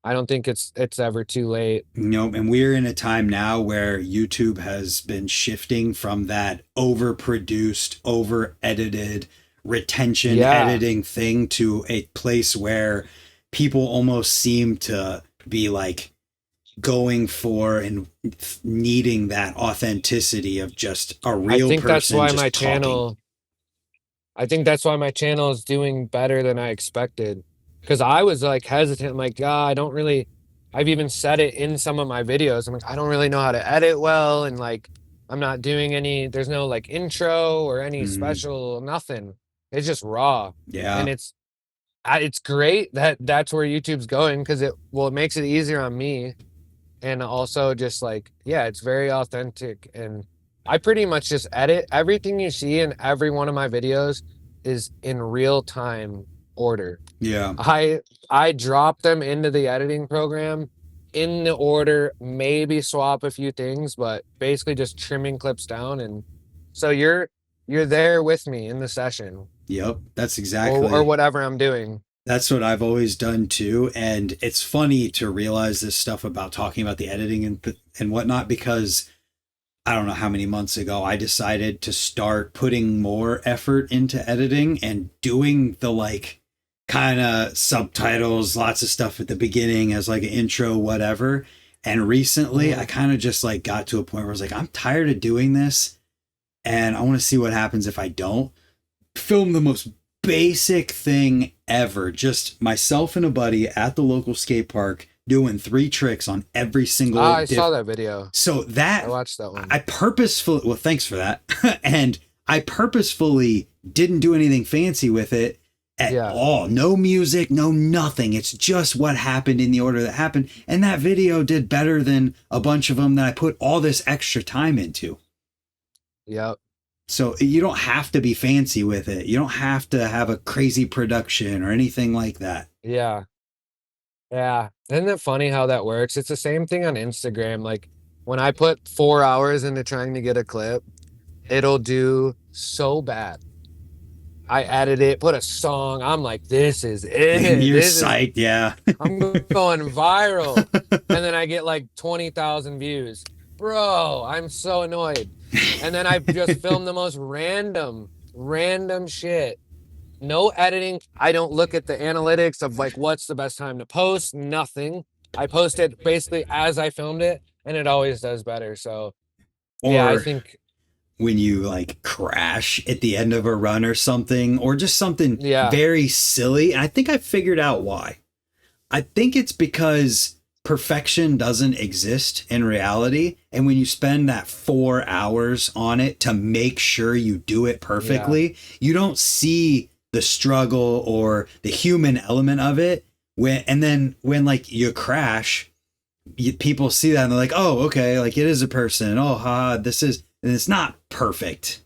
I don't think it's ever too late. Nope. And we're in a time now where YouTube has been shifting from that overproduced, over edited, retention Yeah, editing thing to a place where people almost seem to be like going for and needing that authenticity of just a I real think that's person why just my talking. channel I think that's why my channel is doing better than I expected. Because I was like hesitant, like, I don't really, I've even said it in some of my videos. I'm like, I don't really know how to edit well. And like, I'm not doing any, there's no like intro or any Mm-hmm. special, nothing. It's just raw. And Yeah. it's great that that's where YouTube's going, because it makes it easier on me. And also just like, yeah, it's very authentic. And I pretty much just edit everything you see in every one of my videos is in real time order. Yeah. I drop them into the editing program in the order, maybe swap a few things, but basically just trimming clips down. And so you're there with me in the session, Yep. That's or exactly. whatever I'm doing. That's what I've always done too. And it's funny to realize this stuff about talking about the editing and whatnot, because I don't know how many months ago I decided to start putting more effort into editing and doing the like kind of subtitles, lots of stuff at the beginning as like an intro, whatever. And recently I Mhm. kind of just like got to a point where I was like, I'm tired of doing this and I want to see what happens if I don't. Film the most basic thing ever. Just myself and a buddy at the local skate park doing 3 tricks on every single I saw that video. so I that watched that one. I purposefully, well, thanks for that. And I purposefully didn't do anything fancy with it at Yeah. all. No music, no nothing. It's just what happened in the order that happened. And that video did better than a bunch of them that I put all this extra time into. Yep. So you don't have to be fancy with it. You don't have to have a crazy production or anything like that. Yeah. Yeah. Isn't it funny how that works? It's the same thing on Instagram. Like when I put 4 hours into trying to get a clip, it'll do so bad. I edit it, put a song. I'm like, this is it. You're This is, psyched, yeah. I'm going viral. And then I get like 20,000 views. Bro, I'm so annoyed. And then I just film the most random shit. No editing. I don't look at the analytics of like what's the best time to post, nothing. I post it basically as I filmed it, and it always does better. So yeah, I Or think, when you like crash at the end of a run or something, or just something yeah, very silly. And I think I figured out why. I think it's because perfection doesn't exist in reality. And when you spend that 4 hours on it to make sure you do it yeah, perfectly, you don't see the struggle or the human element of it. And then when like you crash, people see that and they're like, oh, okay, like it is a person. Oh, this is, and it's not perfect.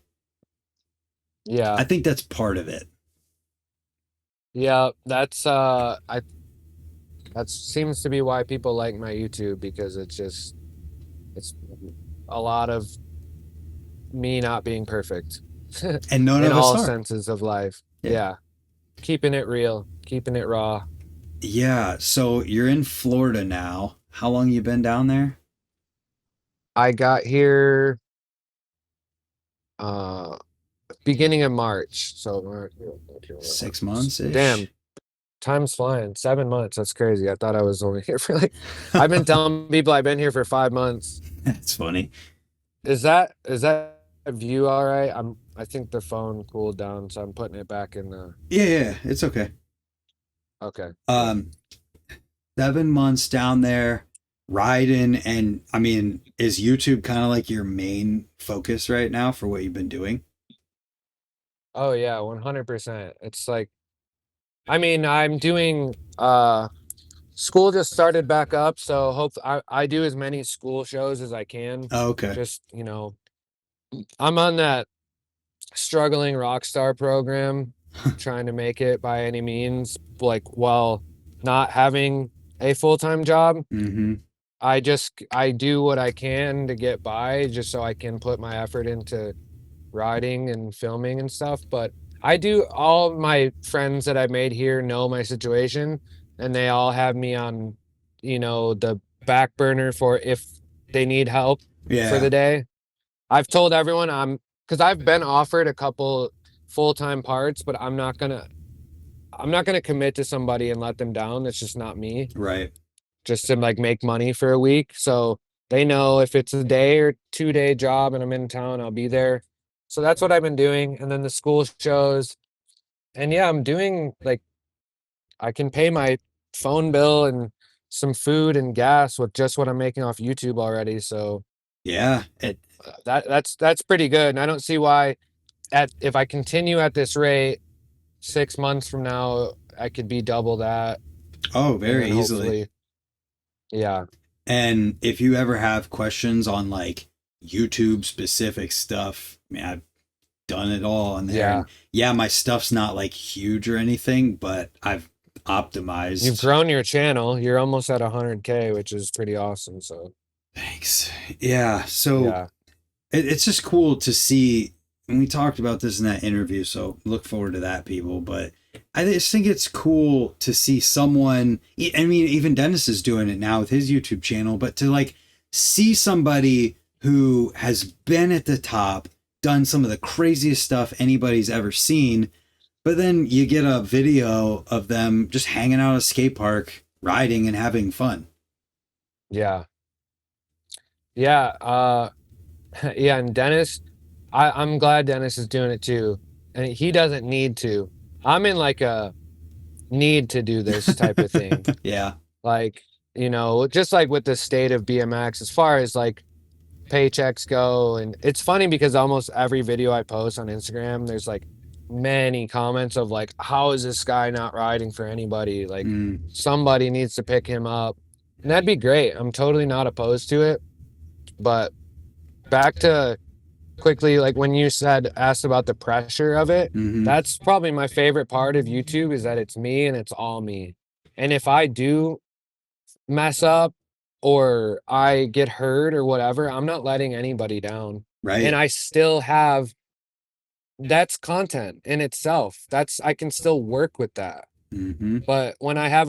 Yeah. I think that's part of it. Yeah, that's that seems to be why people like my YouTube, because it's a lot of me not being perfect And none in of us all are. senses of life. Yeah. Yeah. Keeping it real, keeping it raw. Yeah. So you're in Florida now. How long you been down there? I got here uh beginning of March. So March, 6 months ish. damn, time's flying. 7 months. That's crazy. I thought I was only here for like, I've been telling people I've been here for 5 months. That's funny. Is that view all right? I think the phone cooled down, so I'm putting it back in the Yeah, it's okay. okay. Um, 7 months down there riding, and I mean, is YouTube kind of like your main focus right now for what you've been doing? Oh yeah, 100%. It's like, I mean, I'm doing school just started back up, so hope I do as many school shows as I can. Oh, okay. Just, I'm on that struggling rock star program, trying to make it by any means, like while not having a full-time job. Mm-hmm. I do what I can to get by, just so I can put my effort into riding and filming and stuff. But I do, all my friends that I made here know my situation, and they all have me on, the back burner for if they need help for Yeah. the day. I've told everyone because I've been offered a couple full-time parts, but I'm not gonna commit to somebody and let them down. That's just not me. Right. Just to like make money for a week. So they know if it's a day or 2-day job and I'm in town, I'll be there. So that's what I've been doing. And then the school shows. And yeah, I'm doing like, I can pay my phone bill and some food and gas with just what I'm making off YouTube already. So Yeah. It. that's pretty good. And I don't see why if I continue at this rate, 6 months from now, I could be double that. Oh, And very then easily. hopefully, yeah. And if you ever have questions on like YouTube specific stuff, I mean, I've done it all on there. Yeah. And yeah, my stuff's not like huge or anything, but I've You've optimized. grown your channel. You're almost at 100K, which is pretty awesome. So Thanks. Yeah. So yeah, it's just cool to see. And we talked about this in that interview, so look forward to that, people. But I just think it's cool to see someone. I mean, even Dennis is doing it now with his YouTube channel, but to like see somebody who has been at the top, done some of the craziest stuff anybody's ever seen, but then you get a video of them just hanging out at a skate park, riding and having fun. yeah, yeah. Yeah. And Dennis, I'm glad Dennis is doing it too, and he doesn't need to. I'm in like a need to do this type of thing. Yeah. Like, just like with the state of BMX, as far as like paychecks go. And it's funny because almost every video I post on Instagram, there's like many comments of like, how is this guy not riding for anybody? Like somebody needs to pick him up. And that'd be great. I'm totally not opposed to it. But back to quickly, like when you asked about the pressure of it, Mm-hmm. that's probably my favorite part of YouTube, is that it's me and it's all me. And if I do mess up or I get hurt or whatever, I'm not letting anybody down. And Right. I still have, that's content in itself. I can still work with that. Mm-hmm. But when I have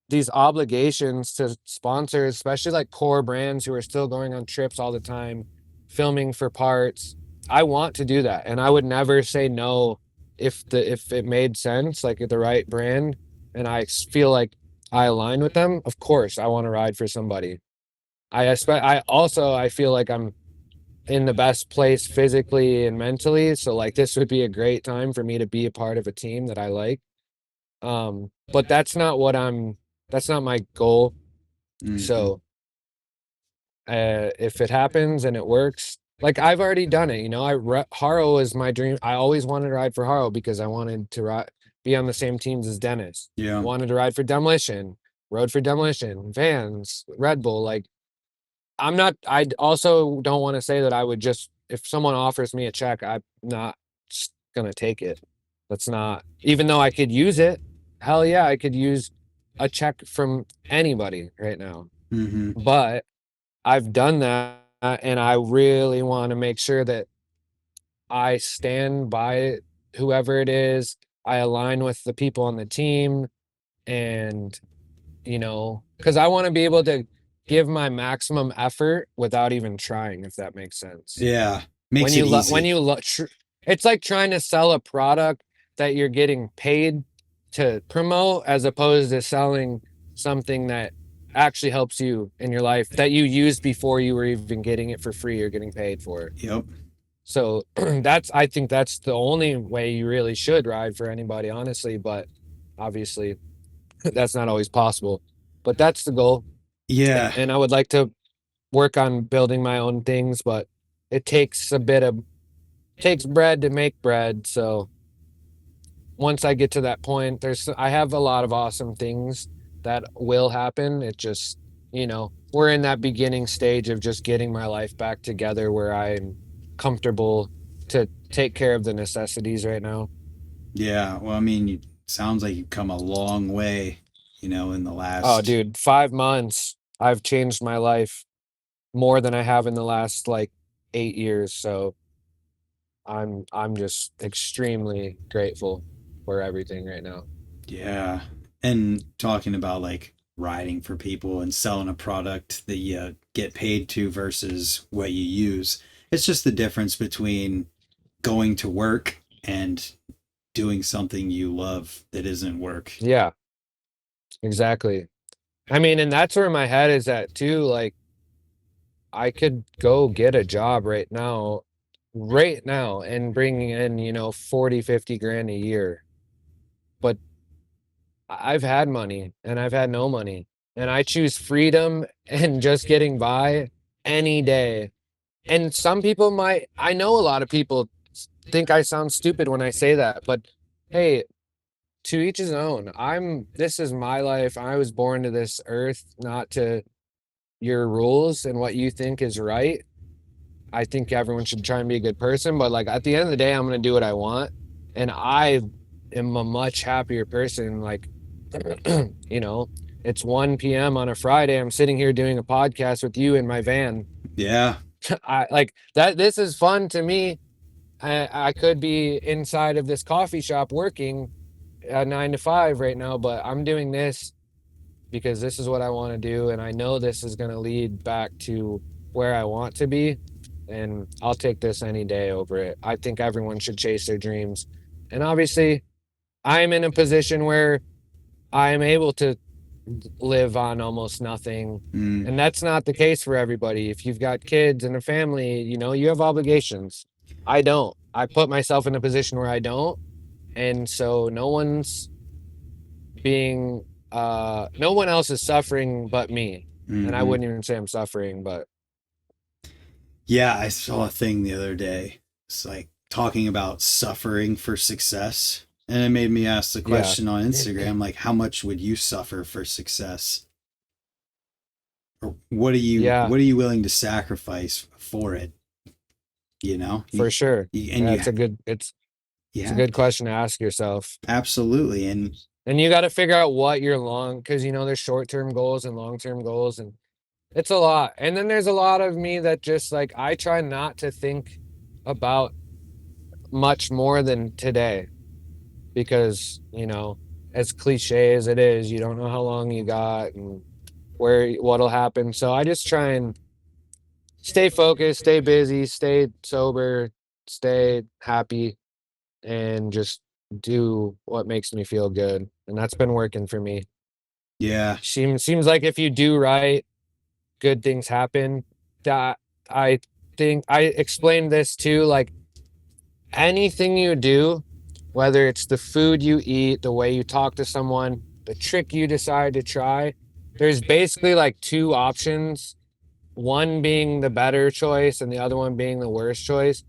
these obligations to sponsors, especially like core brands who are still going on trips all the time, filming for parts, I want to do that. And I would never say no if it made sense, like at the right brand, and I feel like I align with them. Of course, I want to ride for somebody. I feel like I'm in the best place physically and mentally. So like this would be a great time for me to be a part of a team that I like. But that's not my goal. Mm-hmm. So if it happens and it works, like I've already done it. Haro is my dream. I always wanted to ride for Haro because I wanted to be on the same teams as Dennis. Yeah. Wanted to ride for Demolition, rode for Demolition, Vans, Red Bull. Like I also don't want to say that I would just, if someone offers me a check, I'm not just gonna take it. That's not, even though I could use it. Hell yeah, I could use a check from anybody right now. Mm-hmm. But I've done that, and I really want to make sure that I stand by whoever it is. I align with the people on the team, and because I want to be able to give my maximum effort without even trying, if that makes sense. Yeah. Makes it easy. It's like trying to sell a product that you're getting paid to promote, as opposed to selling something that actually helps you in your life that you used before you were even getting it for free or getting paid for it. Yep. So I think that's the only way you really should ride for anybody, honestly. But obviously, that's not always possible. But that's the goal. Yeah. And I would like to work on building my own things, but it takes bread to make bread. So once I get to that point, I have a lot of awesome things that will happen. It just, we're in that beginning stage of just getting my life back together where I'm comfortable to take care of the necessities right now. Yeah. Well, I mean, sounds like you've come a long way, in the last. Oh, dude, 5 months, I've changed my life more than I have in the last like 8 years. So I'm just extremely grateful for everything right now. Yeah. And talking about like riding for people and selling a product that you get paid to versus what you use. It's just the difference between going to work and doing something you love that isn't work. Yeah, exactly. I mean, and that's where my head is at too. Like, I could go get a job right now, and bringing in, 40, 50 grand a year. But I've had money and I've had no money, and I choose freedom and just getting by any day. And some people I know a lot of people think I sound stupid when I say that, but hey, to each his own. This is my life. I was born to this earth, not to your rules and what you think is right. I think everyone should try and be a good person, but like at the end of the day, I'm going to do what I want. And I am a much happier person. Like, it's 1 p.m. on a Friday. I'm sitting here doing a podcast with you in my van. Yeah. I like that. This is fun to me. I could be inside of this coffee shop working at 9 to 5 right now, but I'm doing this because this is what I want to do. And I know this is going to lead back to where I want to be. And I'll take this any day over it. I think everyone should chase their dreams. And obviously, I'm in a position where I'm able to live on almost nothing. And that's not the case for everybody. If you've got kids and a family, you have obligations. I don't. I put myself in a position where I don't. And so no one else is suffering but me. Mm-hmm. And I wouldn't even say I'm suffering, but. Yeah, I saw a thing the other day. It's like talking about suffering for success. And it made me ask the question on Instagram, like, how much would you suffer for success? Or what are you willing to sacrifice for it? For sure. It's a good question to ask yourself. Absolutely. And you got to figure out what because there's short-term goals and long-term goals, and it's a lot. And then there's a lot of me that just like, I try not to think about much more than today, because, as cliche as it is, you don't know how long you got and what'll happen. So I just try and stay focused, stay busy, stay sober, stay happy, and just do what makes me feel good. And that's been working for me. Yeah. Seems like if you do right, good things happen. That I think I explained this too, like anything you do, whether it's the food you eat, the way you talk to someone, the trick you decide to try, there's basically like two options one being the better choice and the other one being the worst choice.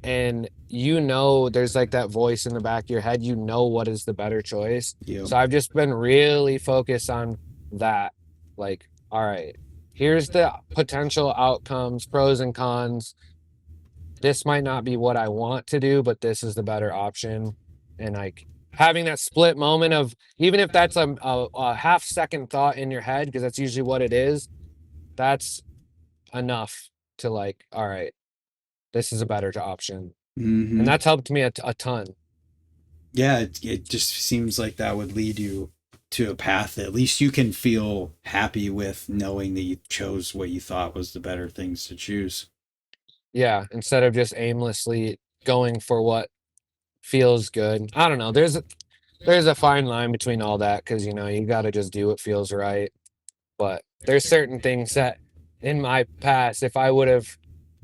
And there's like that voice in the back of your head, what is the better choice. Yep. So I've just been really focused on that. Like, all right, here's the potential outcomes, pros and cons. This might not be what I want to do, but this is the better option. And like having that split moment of, even if that's a half second thought in your head, because that's usually what it is, that's enough to like, all right, this is a better option. Mm-hmm. And that's helped me a ton. Yeah, it just seems like that would lead you to a path that at least you can feel happy with, knowing that you chose what you thought was the better things to choose. Yeah, instead of just aimlessly going for what feels good. I don't know. There's a fine line between all that, because you got to just do what feels right. But there's certain things that in my past, if I would have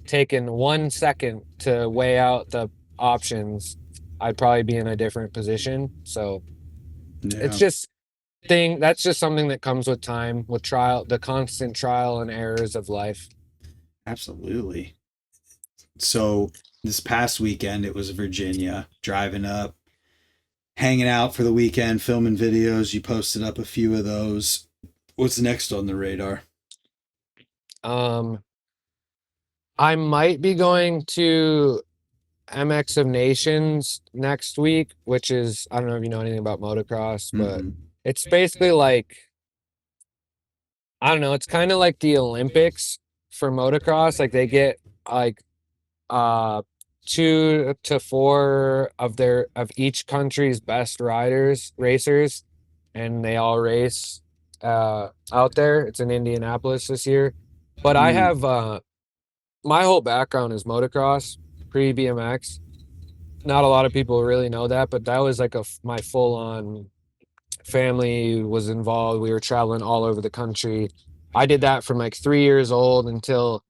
taken 1 second to weigh out the options, I'd probably be in a different position. So Yeah, that's just something that comes with time, with the constant trial and errors of life. absolutely. So this past weekend, it was Virginia, driving up, hanging out for the weekend, filming videos. You posted up a few of those. What's next on the radar? Um, I might be going to MX of Nations next week, which is, I don't know if you know anything about motocross, but Mm-mm. it's basically like, I don't know, it's kind of like the Olympics for motocross. Like they get like 2 to 4 of each country's best racers, and they all race out there. It's in Indianapolis this year. But I Mm. have my whole background is motocross, pre BMX. Not a lot of people really know that, but that was like my full on family was involved. We were traveling all over the country. I did that from like 3 years old until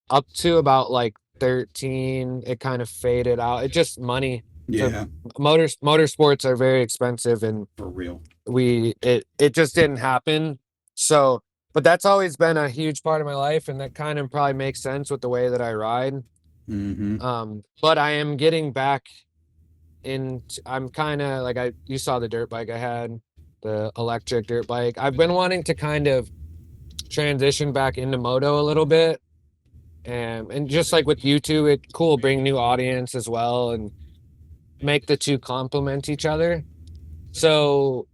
up to about like 13. It kind of faded out. It just money. The Yeah, motorsports are very expensive, and for real. it just didn't happen. So, but that's always been a huge part of my life, and that kind of probably makes sense with the way that I ride. Mm-hmm. But I am getting back in. I'm kind of like, you saw the dirt bike I had, the electric dirt bike. I've been wanting to kind of transition back into moto a little bit. And just like with YouTube, it's cool, bring new audience as well and make the two complement each other. So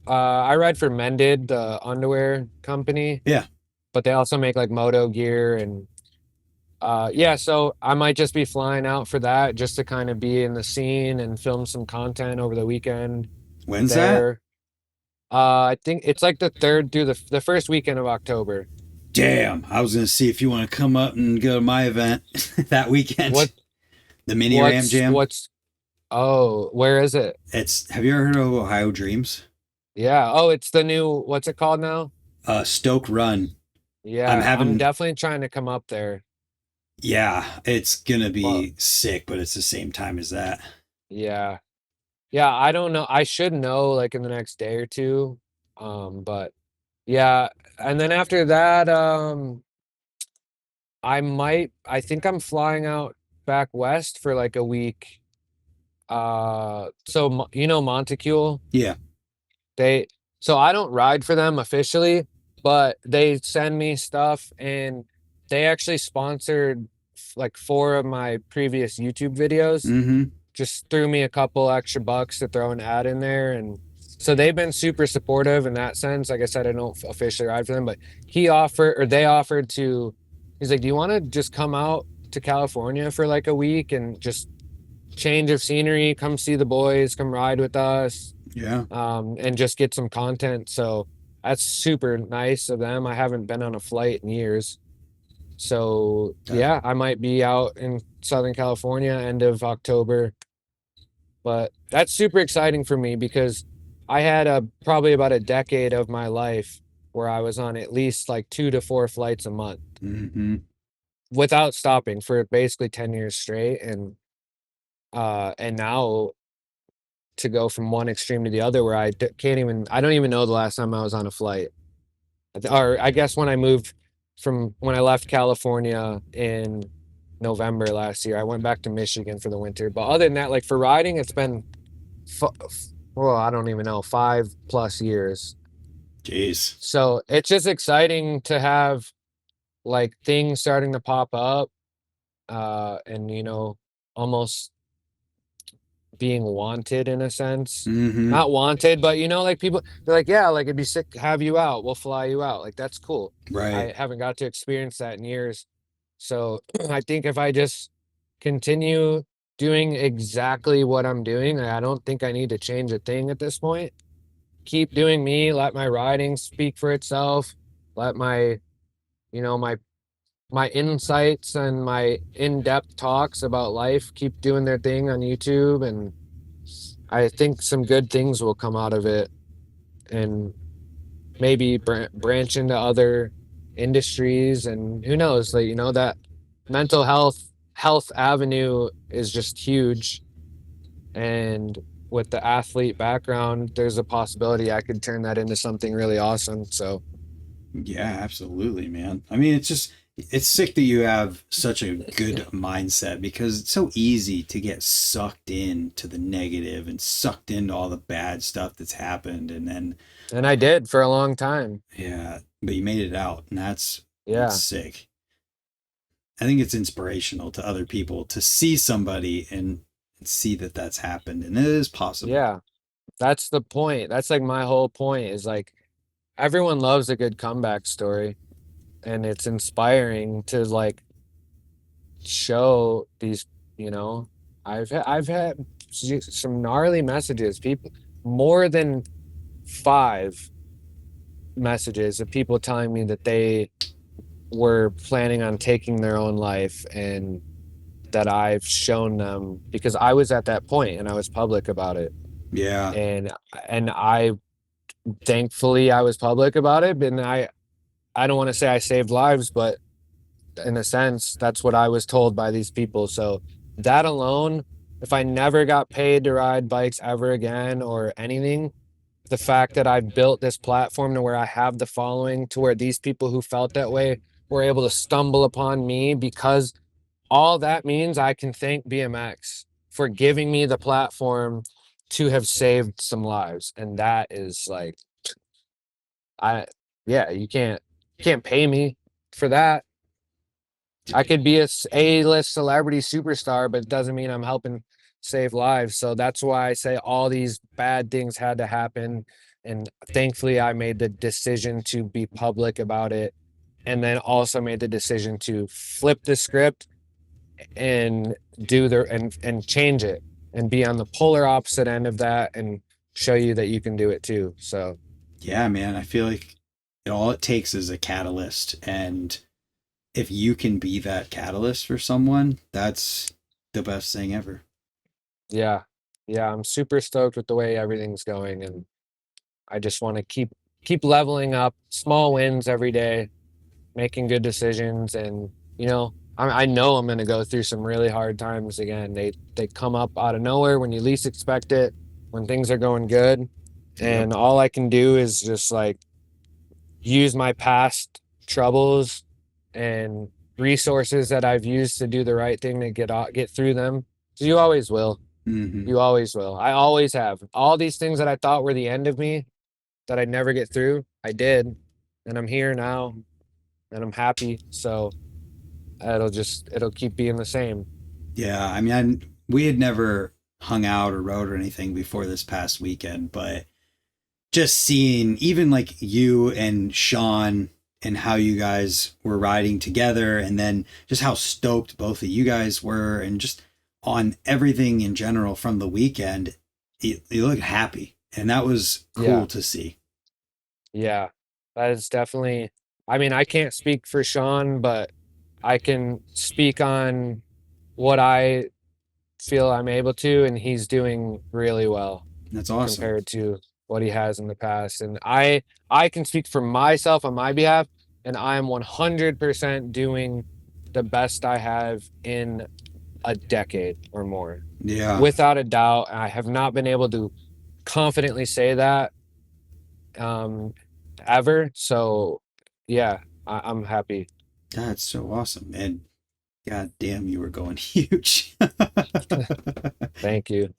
I ride for Mended, the underwear company, Yeah. but they also make like moto gear. And yeah, so I might just be flying out for that, just to kind of be in the scene and film some content over the weekend When's that? there. I think it's like the third through the first weekend of October. Damn, I was gonna see if you want to come up and go to my event that weekend. What The mini Ram Jam. what's Oh, where is it? It's. Have you ever heard of Ohio Dreams? Yeah. Oh, it's the new, what's it called now? Stoke Run. I'm Yeah, I'm having. definitely trying to come up there. Yeah, it's gonna Well, be sick, but it's the same time as that. yeah. Yeah, I don't know. I should know like in the next day or two. But yeah, and then after that, I think I'm flying out back west for like a week. So Montecule, Yeah. they so I don't ride for them officially, but they send me stuff, and they actually sponsored like 4 of my previous YouTube videos. Mm-hmm. Just threw me a couple extra bucks to throw an ad in there. And so they've been super supportive in that sense. Like I said, I don't officially ride for them, but they offered to, he's like, do you want to just come out to California for like a week and just change of scenery, come see the boys, come ride with us, Yeah. and just get some content. So that's super nice of them. I haven't been on a flight in years. So yeah, I might be out in Southern California end of October. But that's super exciting for me, because I had probably about a decade of my life where I was on at least like 2 to 4 flights a month Mm-hmm. without stopping for basically 10 years straight. And now to go from one extreme to the other, where I don't even know the last time I was on a flight. Or I guess when I moved from when I left California in November last year. I went back to Michigan for the winter. But other than that, like for riding, it's been, well, I don't even know, 5+ years. Jeez. So it's just exciting to have like things starting to pop up, and almost being wanted in a sense. Mm-hmm. Not wanted, but like people, they're like, yeah, like it'd be sick to have you out. We'll fly you out. Like that's cool. Right. I haven't got to experience that in years. So I think if I just continue doing exactly what I'm doing, I don't think I need to change a thing at this point. Keep doing me, let my riding speak for itself, let my, my insights and my in-depth talks about life keep doing their thing on YouTube, and I think some good things will come out of it, and maybe branch into other industries, and who knows, like that mental health avenue is just huge, and with the athlete background, there's a possibility I could turn that into something really awesome. So Yeah, absolutely, man. I mean, it's sick that you have such a good mindset, because it's so easy to get sucked into the negative and sucked into all the bad stuff that's happened. and I did for a long time. Yeah, but you made it out, and that's Yeah. sick. I think it's inspirational to other people to see somebody and see that that's happened and it is possible. Yeah. That's the point. That's like my whole point is like everyone loves a good comeback story, and it's inspiring to like show these, I've had some gnarly messages, people, more than 5 messages of people telling me that they were planning on taking their own life, and that I've shown them, because I was at that point and I was public about it. Yeah. And I thankfully I was public about it, and I don't want to say I saved lives, but in a sense that's what I was told by these people. So that alone, if I never got paid to ride bikes ever again or anything, the fact that I've built this platform to where I have the following, to where these people who felt that way were able to stumble upon me, because all that means I can thank BMX for giving me the platform to have saved some lives. And that is like, yeah, you can't pay me for that. I could be a A-list celebrity superstar, but it doesn't mean I'm helping save lives. So that's why I say all these bad things had to happen. And thankfully I made the decision to be public about it, and then also made the decision to flip the script and and change it and be on the polar opposite end of that, and show you that you can do it too. So yeah, man, I feel like all it takes is a catalyst, and if you can be that catalyst for someone, that's the best thing ever. yeah, I'm super stoked with the way everything's going, and I just want to keep leveling up, small wins every day, making good decisions. And I know I'm going to go through some really hard times again. They come up out of nowhere when you least expect it, when things are going good. And all I can do is just like use my past troubles and resources that I've used to do the right thing to get through them. So you always will. Mm-hmm. You always will. I always have. All these things that I thought were the end of me, that I'd never get through, I did. And I'm here now, and I'm happy. So it'll keep being the same. Yeah, I mean, we had never hung out or rode or anything before this past weekend, but just seeing even like you and Sean and how you guys were riding together, and then just how stoked both of you guys were, and just on everything in general from the weekend, you look happy, and that was cool to see. Yeah, that is definitely, I mean, I can't speak for Sean, but I can speak on what I feel I'm able to, and he's doing really well. That's awesome compared to what he has in the past. And I can speak for myself on my behalf, and I am 100% doing the best I have in a decade or more. Yeah, without a doubt. I have not been able to confidently say that ever. So yeah, I'm happy. That's so awesome. And god damn, you were going huge. Thank you.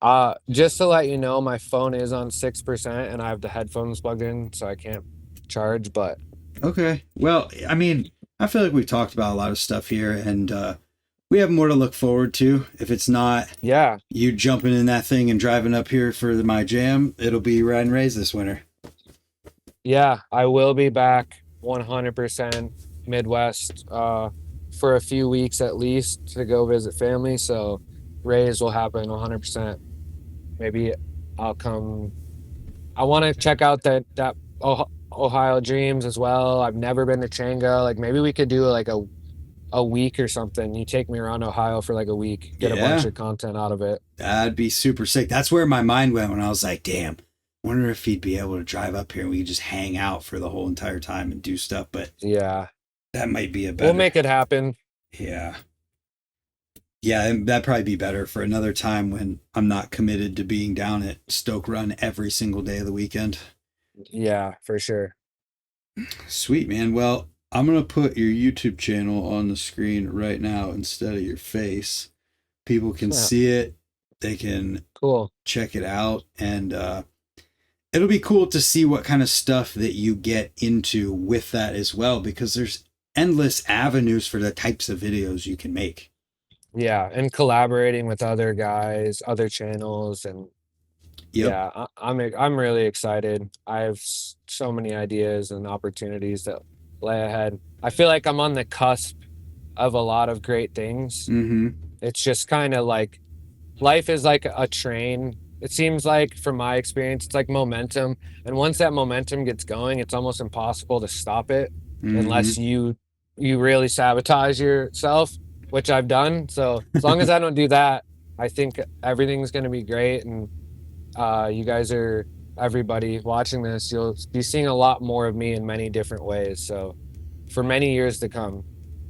uh, Just to let you know, my phone is on 6% and I have the headphones plugged in, so I can't charge, but okay. Well, I mean, I feel like we've talked about a lot of stuff here, and we have more to look forward to. If it's not yeah, you jumping in that thing and driving up here for my jam, it'll be Ride and Raise this winter. yeah, I will be back 100% Midwest for a few weeks at least to go visit family. So raise will happen 100%. Maybe I'll come. I want to check out that Ohio Dreams as well. I've never been to Changa. Like maybe we could do like a week or something. You take me around Ohio for like a week, get a bunch Yeah, of content out of it. that'd be super sick. That's where my mind went when I was like, damn, wonder if he'd be able to drive up here and we could just hang out for the whole entire time and do stuff. But Yeah, that might be a we'll better. make it happen. Yeah. Yeah, and that'd probably be better for another time when I'm not committed to being down at Stoke Run every single day of the weekend. Yeah, for sure. Sweet, man. Well, I'm going to put your YouTube channel on the screen right now instead of your face. People can Yeah, see it, they can cool. check it out, and it'll be cool to see what kind of stuff that you get into with that as well, because there's endless avenues for the types of videos you can make. Yeah, and collaborating with other guys, other channels, and Yep. yeah, I'm really excited. I have so many ideas and opportunities that lay ahead. I feel like I'm on the cusp of a lot of great things. Mm-hmm. It's just kind of like life is like a train. It seems like from my experience, it's like momentum. And once that momentum gets going, it's almost impossible to stop it Mm-hmm. unless you really sabotage yourself, which I've done. So as long as I don't do that, I think everything's going to be great. And you guys are everybody watching this, you'll be seeing a lot more of me in many different ways. So for many years to come.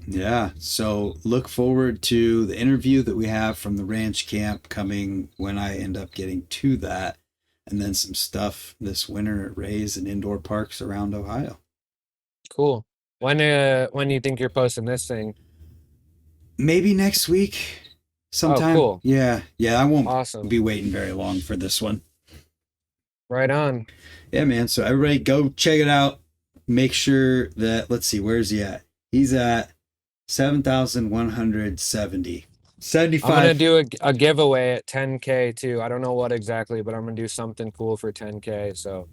Yeah. So look forward to the interview that we have from the ranch camp coming when I end up getting to that. And then some stuff this winter at Ray's and indoor parks around Ohio. Cool. When do you think you're posting this thing? Maybe next week Oh, sometime. cool. Yeah. Yeah. I won't Awesome. be waiting very long for this one. Right on. Yeah, man. So everybody go check it out. Make sure that, let's see, where's he at? He's at 7,170. I'm gonna 75. do a giveaway at 10K too. I don't know what exactly, but I'm gonna do something cool for 10K. So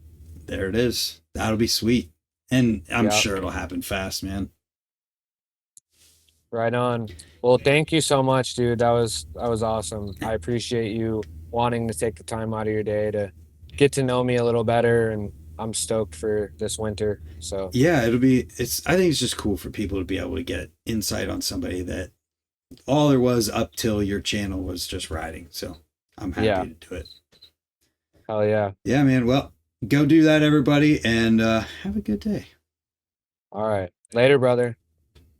There it is. That'll be sweet. And I'm yeah, sure it'll happen fast, man. right on. Well, thank you so much, dude. That was awesome. I appreciate you wanting to take the time out of your day to get to know me a little better, and I'm stoked for this winter. So Yeah, I think it's just cool for people to be able to get insight on somebody that all there was up till your channel was just riding. So I'm happy yeah, to do it. hell yeah. Yeah, man. Well, go do that, everybody, and have a good day. All right. Later, brother.